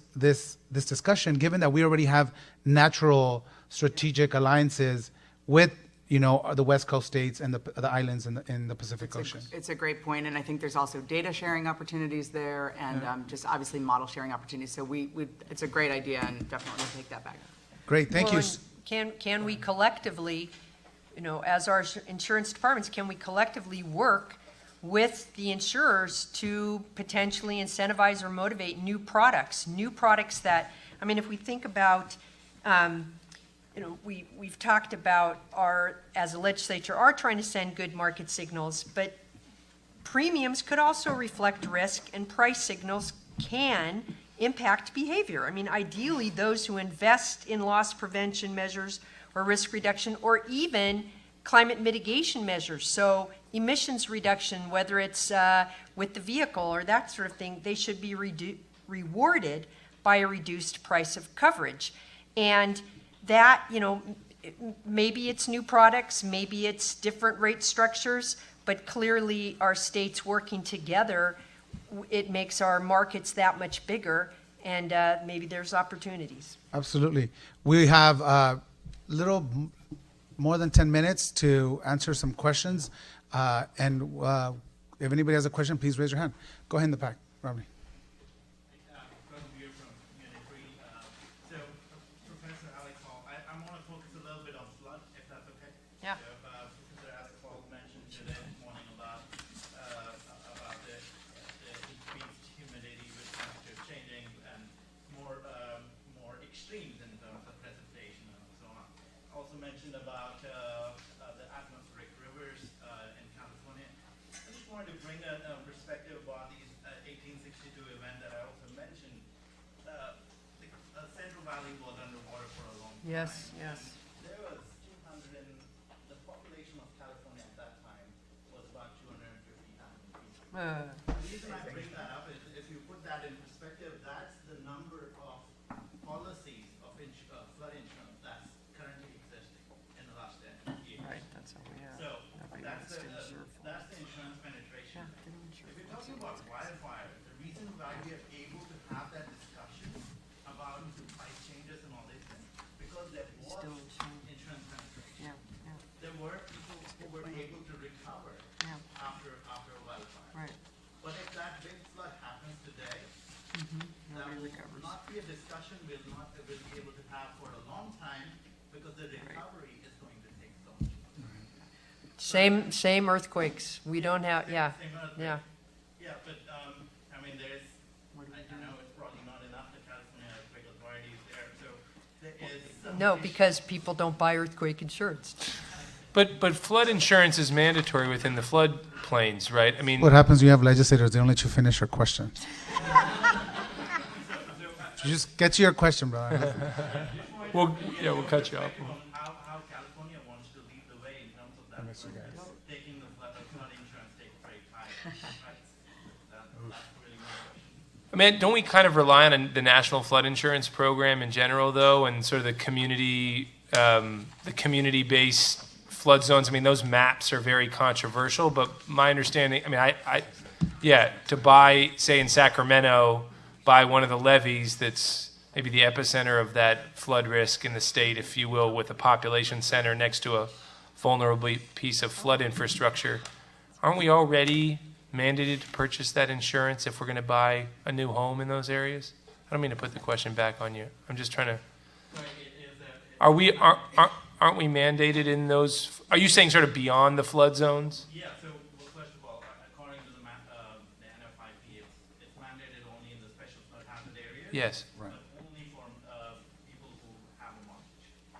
discussion, given that we already have natural strategic alliances with the West Coast states and the islands in the Pacific Ocean. It's a great point, and I think there's also data sharing opportunities there, and just obviously model sharing opportunities. So it's a great idea, and definitely we'll take that back. Great, thank you. Can we collectively, as our insurance departments, can we collectively work with the insurers to potentially incentivize or motivate new products that, if we think about, we've talked about as a legislature, are trying to send good market signals, but premiums could also reflect risk, and price signals can impact behavior. Ideally, those who invest in loss prevention measures or risk reduction, or even climate mitigation measures, so emissions reduction, whether it's with the vehicle or that sort of thing, they should be rewarded by a reduced price of coverage. And that, maybe it's new products, maybe it's different rate structures, but clearly our states working together, it makes our markets that much bigger, and maybe there's opportunities. Absolutely. We have more than 10 minutes to answer some questions. If anybody has a question, please raise your hand. Go ahead in the back, Robbie. Professor Alex Hall, I want to focus a little bit on flood, if that's okay. Yeah. So, Professor Alex Hall mentioned today morning about the increased humidity with temperature changing and more extremes in terms of precipitation and so on. Also mentioned about the atmospheric rivers in California. I just wanted to bring a perspective about these 1862 event that I also mentioned. The Central Valley was underwater for a long time. Yes, yes. There was the population of California at that time was about 250,000 people. The reason I bring that up is if you put that in perspective, that's the number of policies of flood insurance that's currently existing in the last 10 years. Right, that's what we have. So that's the insurance penetration. If you're talking about wildfire, the reason why we are able to have that discussion about price changes and all these things, because there was insurance penetration. There were people who were able to recover after a wildfire. Right. But if that big flood happens today, that will not be a discussion we'll be able to have for a long time, because the recovery is going to take so much. Same earthquakes. We don't have, yeah, Same other yeah. Yeah, but, I mean, I know it's probably not enough, the California Earthquake Authority is there, so there is some. No, because people don't buy earthquake insurance. But flood insurance is mandatory within the flood plains, right? I mean, What happens when you have legislators? They don't let you finish your question. You just get to your question, bro. we'll cut you off. On how California wants to lead the way in terms of that, taking the flood insurance take rate higher. Right? That's really my question. I mean, don't we kind of rely on the National Flood Insurance Program in general, though, and sort of the community-based flood zones? I mean, those maps are very controversial, but my understanding, I mean, to buy, say, in Sacramento, buy one of the levees that's maybe the epicenter of that flood risk in the state, if you will, with a population center next to a vulnerable piece of flood infrastructure. Aren't we already mandated to purchase that insurance if we're going to buy a new home in those areas? I don't mean to put the question back on you. I'm just trying to. Aren't we mandated in those? Are you saying sort of beyond the flood zones? Yeah, so well, first of all, according to the NFIP, it's mandated only in the special flood hazard areas. Yes. But only for people who have a mortgage. So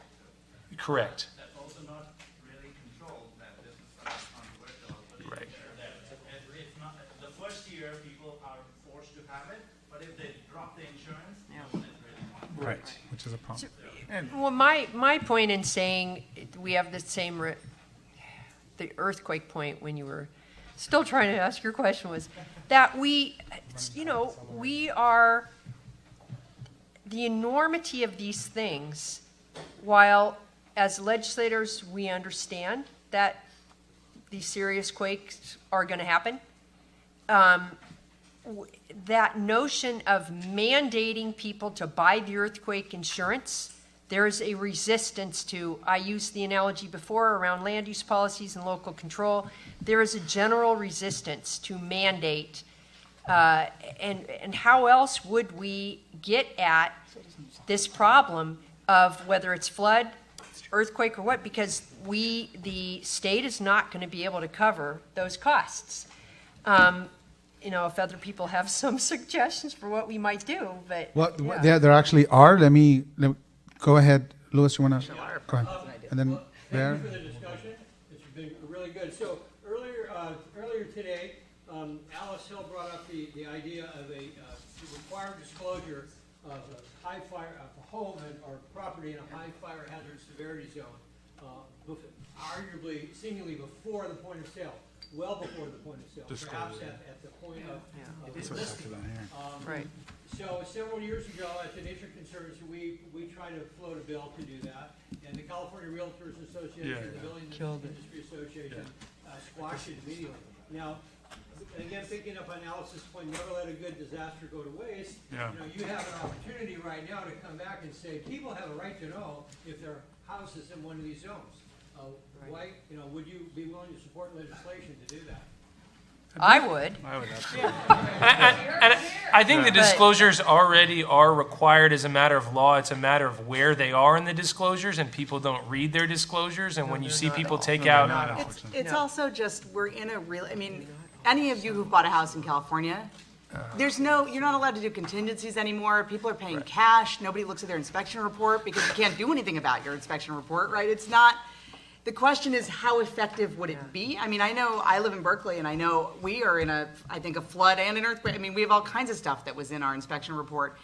Correct. that's also not really controlled. That this is controversial, but Right. It's not the first year people are forced to have it, but if they drop the insurance, no one is really monitoring. Right, which is a problem. Well, my point in saying we have the same, the earthquake point when you were still trying to ask your question was that we are, the enormity of these things, while as legislators we understand that these serious quakes are going to happen, that notion of mandating people to buy the earthquake insurance, there's a resistance to, I used the analogy before around land use policies and local control, there is a general resistance to mandate, and how else would we get at this problem of whether it's flood, earthquake, or what, because the state is not going to be able to cover those costs. If other people have some suggestions for what we might do, but. Well, yeah. there actually are. Let me go ahead. Louis, you want to? Go ahead. And then there. Thank you for the discussion. It's been really good. So earlier today, Alice Hill brought up the idea of a required disclosure of a high fire, of a home or property in a high fire hazard severity zone, arguably, seemingly before the point of sale, well before the point of sale, perhaps at the point of Yeah. enlisting. Right. So several years ago, at the Nature Conservancy, we tried to float a bill to do that. And the California Realtors Association, the Building Industry Association squashed it immediately. Now, again, picking up on Alice's point, never let a good disaster go to waste. Yeah. You know, you have an opportunity right now to come back and say, people have a right to know if their house is in one of these zones. Why, you know, would you be willing to support legislation to do that? I would. I would absolutely. And I think the disclosures already are required as a matter of law. It's a matter of where they are in the disclosures, and people don't read their disclosures. And when you see people take out, It's also just, we're in a real, I mean, any of you who've bought a house in California, you're not allowed to do contingencies anymore. People are paying cash. Nobody looks at their inspection report because you can't do anything about your inspection report, right? It's not, the question is, how effective would it be? I mean, I know, I live in Berkeley, and I know we are in I think a flood and an earthquake. I mean, we have all kinds of stuff that was in our inspection report.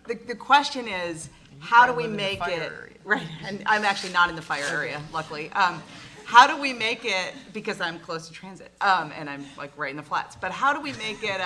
The question is, how do we make it, right, and I'm actually not in the fire area, luckily. How do we make it, because I'm close to transit, and I'm like right in the flats, but how do we make it,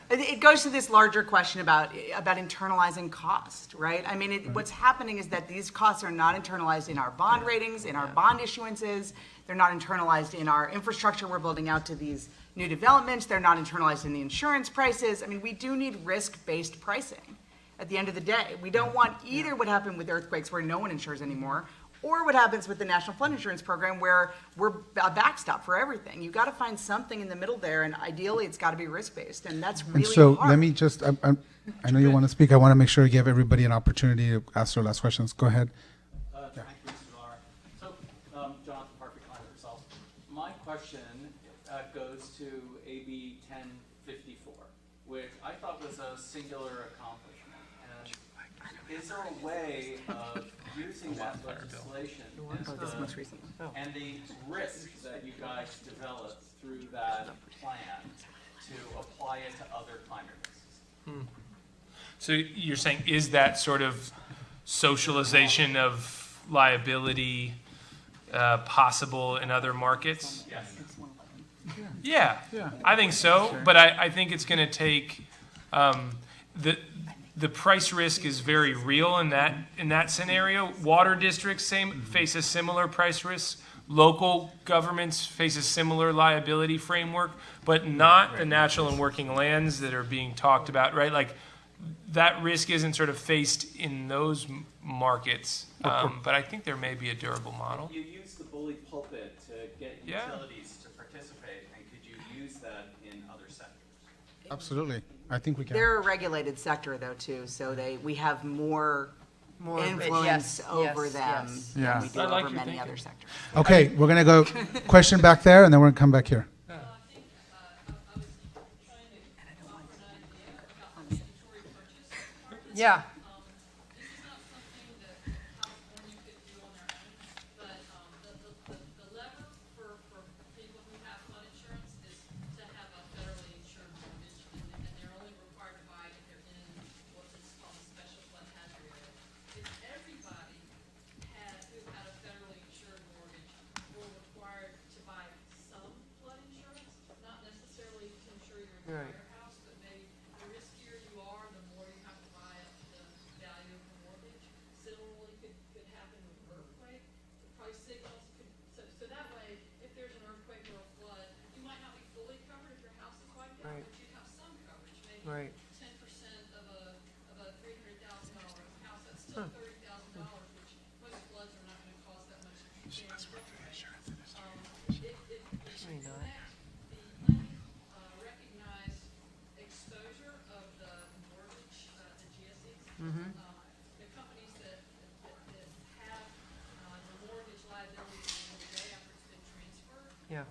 it goes to this larger question about internalizing cost, right? I mean, what's happening is that these costs are not internalized in our bond ratings, in our bond issuances. They're not internalized in our infrastructure we're building out to these new developments. They're not internalized in the insurance prices. I mean, we do need risk-based pricing at the end of the day. We don't want either what happened with earthquakes where no one insures anymore, or what happens with the National Flood Insurance Program where we're a backstop for everything. You've got to find something in the middle there, and ideally it's got to be risk-based, and that's really And so hard. let me just, I know you want to speak. I want to make sure you give everybody an opportunity to ask their last questions. Go ahead. Thank you, Mr. Lara. So, Jonathan Parker, Climate Results. My question goes to AB 1054, which I thought was a singular accomplishment. And is there a way of using that legislation and the risks that you guys developed through that plan to apply it to other climate risks? so you're saying, is that sort of socialization of liability possible in other markets? Yes. Yeah, I think so, but I think it's going to take, the price risk is very real in that scenario. Water districts face a similar price risk. Local governments face a similar liability framework, but not the natural and working lands that are being talked about, right? Like, that risk isn't sort of faced in those markets, but I think there may be a durable model. You use the bully pulpit to get Yeah. utilities to participate, and could you use that in other sectors? Absolutely. I think we can. They're a regulated sector, though, too, so we have more influence yes, over yes, them yes. than we do I like over your many thinking. other sectors. Okay, we're going to go question back there, and then we're going to come back here. Yeah. This is not something that California could do on their own, but the lever for people who have flood insurance is to have a federally insured mortgage, and they're only required to buy it if they're in what's called a special flood hazard area. If everybody who had a federally insured mortgage were required to buy some flood insurance, not necessarily to insure your entire house, but maybe the riskier you are, the more you have to buy up the value of the mortgage. Similarly, could happen with earthquake. The price signals could, so that way, if there's an earthquake or a flood, you might not be fully covered if your house is wiped out, but you'd have some coverage, maybe 10% of a $300,000 house. That's still $30,000, which most floods are not going to cause that much damage. Recognized exposure of the mortgage, the GSEs. The companies that have the mortgage liability at the end of the day after it's been transferred, Yeah.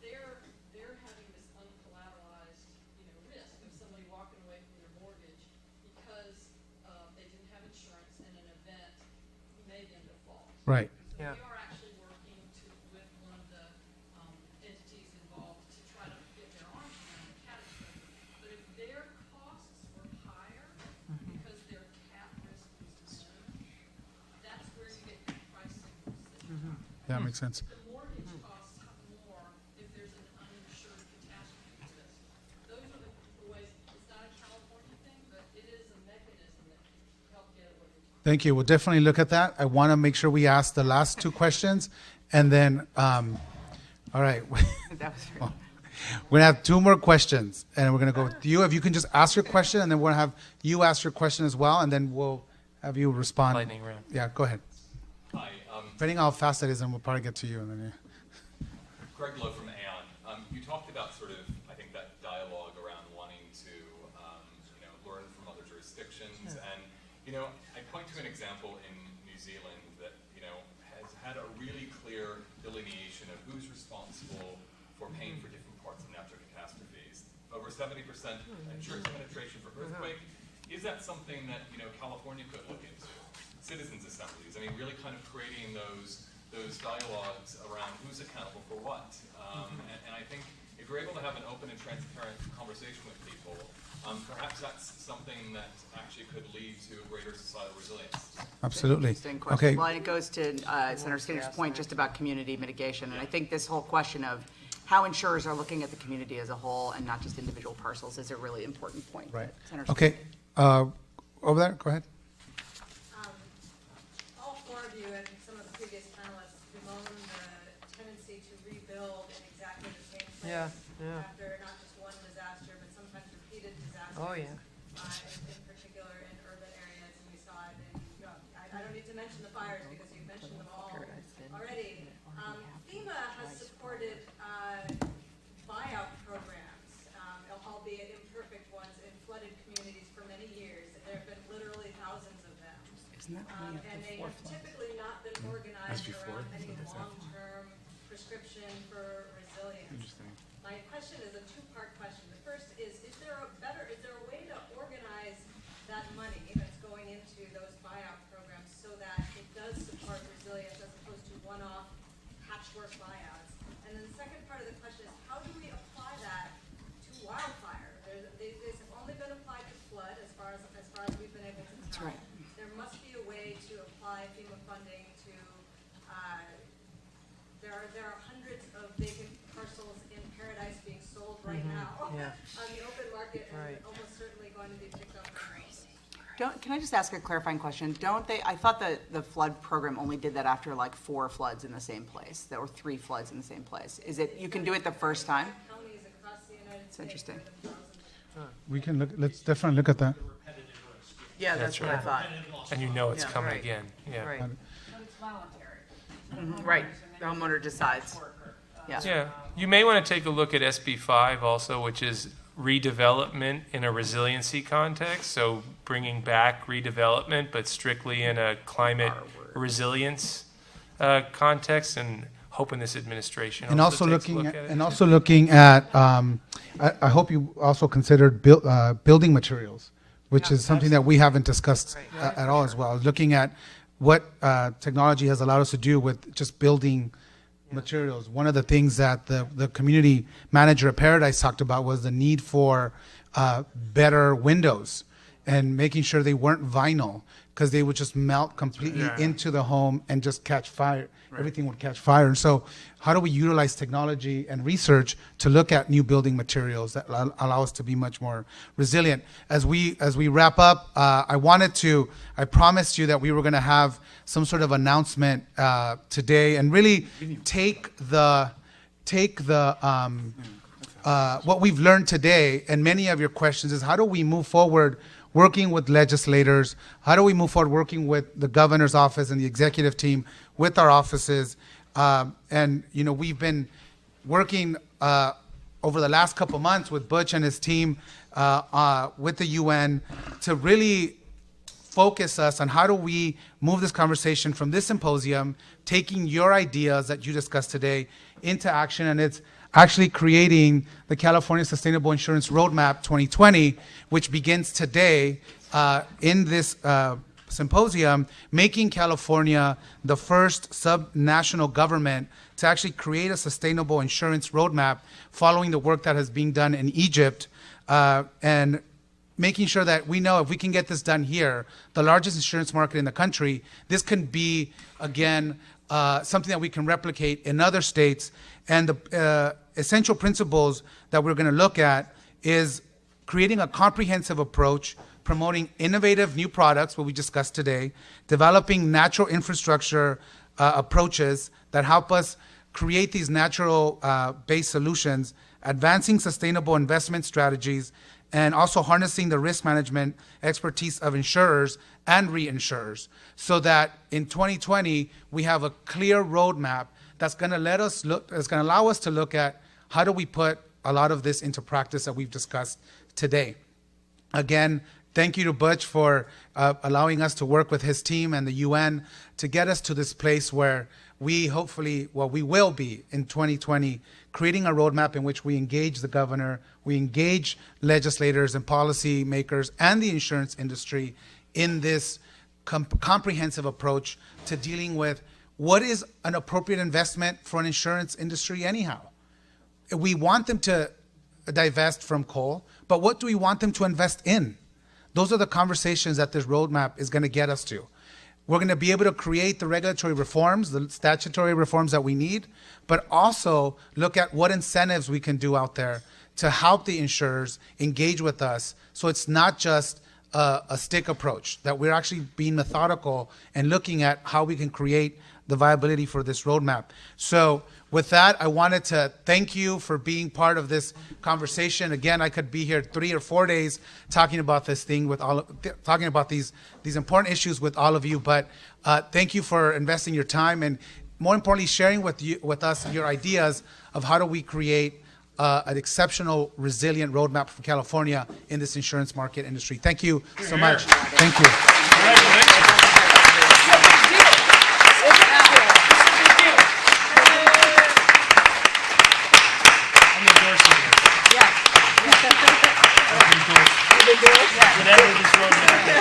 they're having this uncollateralized, risk of somebody walking away from their mortgage because they didn't have insurance and an event made them default. Right. So Yeah. we are actually working with one of the entities involved to try to get their arms around the cat exposure. But if their costs were higher because their cat risk was known, that's where you get your price signals. Yeah, makes sense. The mortgage costs more if there's an uninsured catastrophe risk. Those are the ways. It's not a California thing, but Thank you. We'll definitely look at that. I want to make sure we ask the last two questions, and then, all right. That was We're going to have two more questions, and we're going to go with you. If you can just ask your question, and then we're going to have you ask your question as well, and then we'll have you respond. Lightning round. Yeah, go ahead. Hi, Depending on how fast it is, then we'll probably get to you. And then, Greg Lowe from Aon. You talked about sort of, I think, that dialogue around wanting to, learn from other jurisdictions. And, I point to an example in New Zealand that, has had a really clear delineation of who's responsible for paying for different parts of natural catastrophes. Over 70% insurance penetration for earthquake. Is that something that, California could look into? Citizens assemblies, really kind of creating those dialogues around who's accountable for what. And I think if you're able to have an open and transparent conversation with people, perhaps that's something that actually could lead to greater societal resilience. absolutely. Interesting question. Okay. Well, it goes to Senator Skinner's point just about community mitigation. And I think this whole question of how insurers are looking at the community as a whole and not just individual parcels is a really important point. Right. Senator Okay. Over there, go ahead. All four of you and some of the previous panelists bemoan the tendency to rebuild in exactly the same place. Yeah. After not just one disaster, but sometimes repeated disasters. Oh, yeah. In particular in urban areas, and we saw it in, I don't need to mention the fires because you've mentioned them all already. FEMA has supported buyout programs, albeit imperfect ones, in flooded communities for many years. There have been literally thousands of them. And they have typically not been organized around any long-term prescription for resilience. My question is a two-part question. The first is there a way to organize that money that's going into those buyout programs so that it does support resilience as opposed to one-off patchwork buyouts? And then the second part of the question is how do we apply that to wildfire? These have only been applied to flood as far as we've been able to tell. That's right. There must be a way to apply FEMA funding to, there are hundreds of vacant parcels in Paradise being sold right now on the open market and almost certainly going to be picked up. Can I just ask a clarifying question? I thought that the flood program only did that after like 4 floods in the same place, there were 3 floods in the same place. Is it, you can do it the first time? Counties across the United States. interesting. where the thousands We can look. Let's definitely look at that. Yeah, that's what I thought. And it's Yeah. coming Right. again. Yeah. Right. Right, the homeowner decides. Yeah. Yeah. You may want to take a look at SB 5 also, which is redevelopment in a resiliency context. So bringing back redevelopment, but strictly in a climate resilience context, and hoping this administration And also takes a looking look at, at it. and also looking at, I hope you also considered building materials, which is something that we haven't discussed at all as well. Looking at what technology has allowed us to do with just building materials. One of the things that the community manager at Paradise talked about was the need for better windows and making sure they weren't vinyl, because they would just melt completely into the home and just catch fire. Everything would catch fire. And so how do we utilize technology and research to look at new building materials that allow us to be much more resilient? As we wrap up, I promised you that we were going to have some sort of announcement today and really take what we've learned today, and many of your questions is how do we move forward working with legislators? How do we move forward working with the governor's office and the executive team with our offices? And we've been working over the last couple months with Butch and his team with the UN to really focus us on how do we move this conversation from this symposium, taking your ideas that you discussed today into action. And it's actually creating the California Sustainable Insurance Roadmap 2020, which begins today in this symposium, making California the first sub-national government to actually create a sustainable insurance roadmap following the work that has been done in Egypt, and making sure that we know if we can get this done here, the largest insurance market in the country, this can be, again, something that we can replicate in other states. And the essential principles that we're going to look at is creating a comprehensive approach, promoting innovative new products, what we discussed today, developing natural infrastructure approaches that help us create these natural based solutions, advancing sustainable investment strategies, and also harnessing the risk management expertise of insurers and reinsurers, so that in 2020 we have a clear roadmap that's going to allow us to look at how do we put a lot of this into practice that we've discussed today. Again, thank you to Butch for allowing us to work with his team and the UN to get us to this place where we will be in 2020, creating a roadmap in which we engage the governor, we engage legislators and policy makers and the insurance industry in this comprehensive approach to dealing with what is an appropriate investment for an insurance industry anyhow. We want them to divest from coal, but what do we want them to invest in? Those are the conversations that this roadmap is going to get us to. We're going to be able to create the regulatory reforms, the statutory reforms that we need, but also look at what incentives we can do out there to help the insurers engage with us, so it's not just a stick approach, that we're actually being methodical and looking at how we can create the viability for this roadmap. So with that, I wanted to thank you for being part of this conversation. Again, I could be here 3 or 4 days talking about this thing talking about these important issues with all of you. But thank you for investing your time and, more importantly, sharing with us your ideas of how do we create an exceptional, resilient roadmap for California in this insurance market industry. Thank you so much. Thank you. Congratulations. Whatever this roadmap is.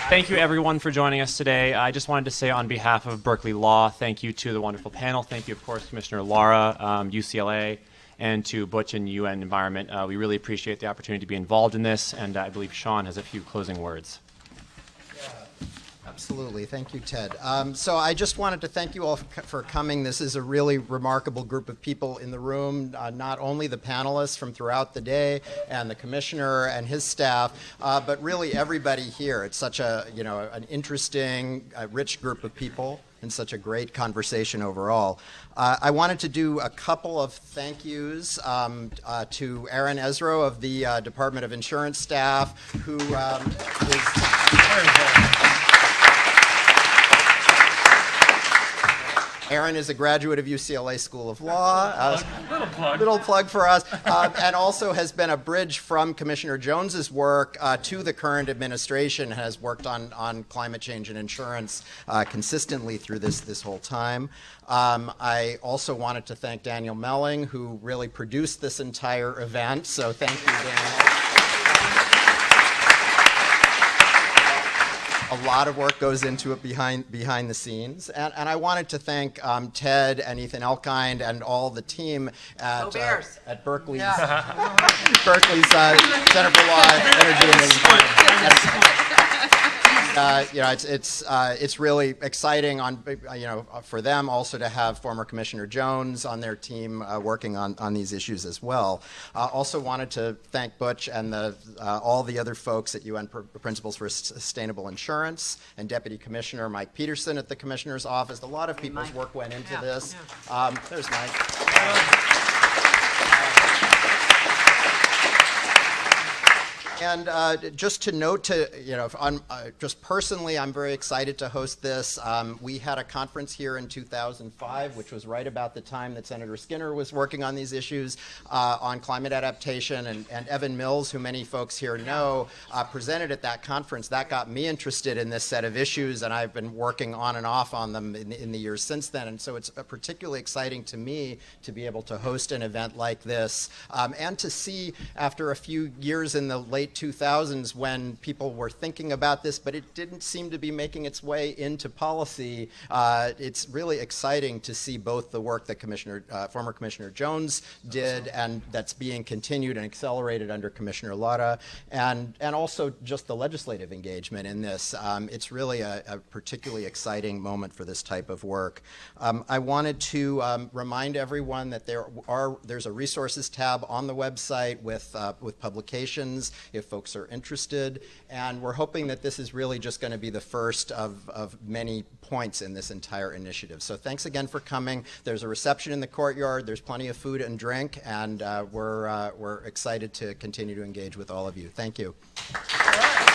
Thank you, everyone, for joining us today. I just wanted to say on behalf of Berkeley Law, thank you to the wonderful panel. Thank you, of course, Commissioner Lara, UCLA, and to Butch and UN Environment. We really appreciate the opportunity to be involved in this, and I believe Sean has a few closing words. Absolutely. Thank you, Ted. So I just wanted to thank you all for coming. This is a really remarkable group of people in the room, not only the panelists from throughout the day and the commissioner and his staff, but really everybody here. It's such an interesting, rich group of people and such a great conversation overall. I wanted to do a couple of thank yous to Aaron Ezro of the Department of Insurance staff, who Aaron is a graduate of UCLA School of Law. Little plug for us. And also has been a bridge from Commissioner Jones's work to the current administration, has worked on climate change and insurance consistently through this whole time. I also wanted to thank Daniel Melling, who really produced this entire event. So thank you, Daniel. A lot of work goes into it behind the scenes. And I wanted to thank Ted and Ethan Elkind and all the team at Berkeley's, Berkeley's Center for Law, Energy, and Environment. It's really exciting for them also to have former Commissioner Jones on their team working on these issues as well. Also wanted to thank Butch and all the other folks at UN Principles for Sustainable Insurance and Deputy Commissioner Mike Peterson at the Commissioner's Office. A lot of people's work went into this. There's Mike. And just to note, just personally, I'm very excited to host this. We had a conference here in 2005, which was right about the time that Senator Skinner was working on these issues on climate adaptation. And Evan Mills, who many folks here know, presented at that conference. That got me interested in this set of issues, and I've been working on and off on them in the years since then. And so it's particularly exciting to me to be able to host an event like this and to see, after a few years in the late late 2000s when people were thinking about this, but it didn't seem to be making its way into policy. It's really exciting to see both the work that former Commissioner Jones did, and that's being continued and accelerated under Commissioner Lara, and also just the legislative engagement in this. It's really a particularly exciting moment for this type of work. I wanted to remind everyone that there's a resources tab on the website with publications if folks are interested, and we're hoping that this is really just going to be the first of many points in this entire initiative. So thanks again for coming. There's a reception in the courtyard. There's plenty of food and drink, and we're excited to continue to engage with all of you. Thank you. All right.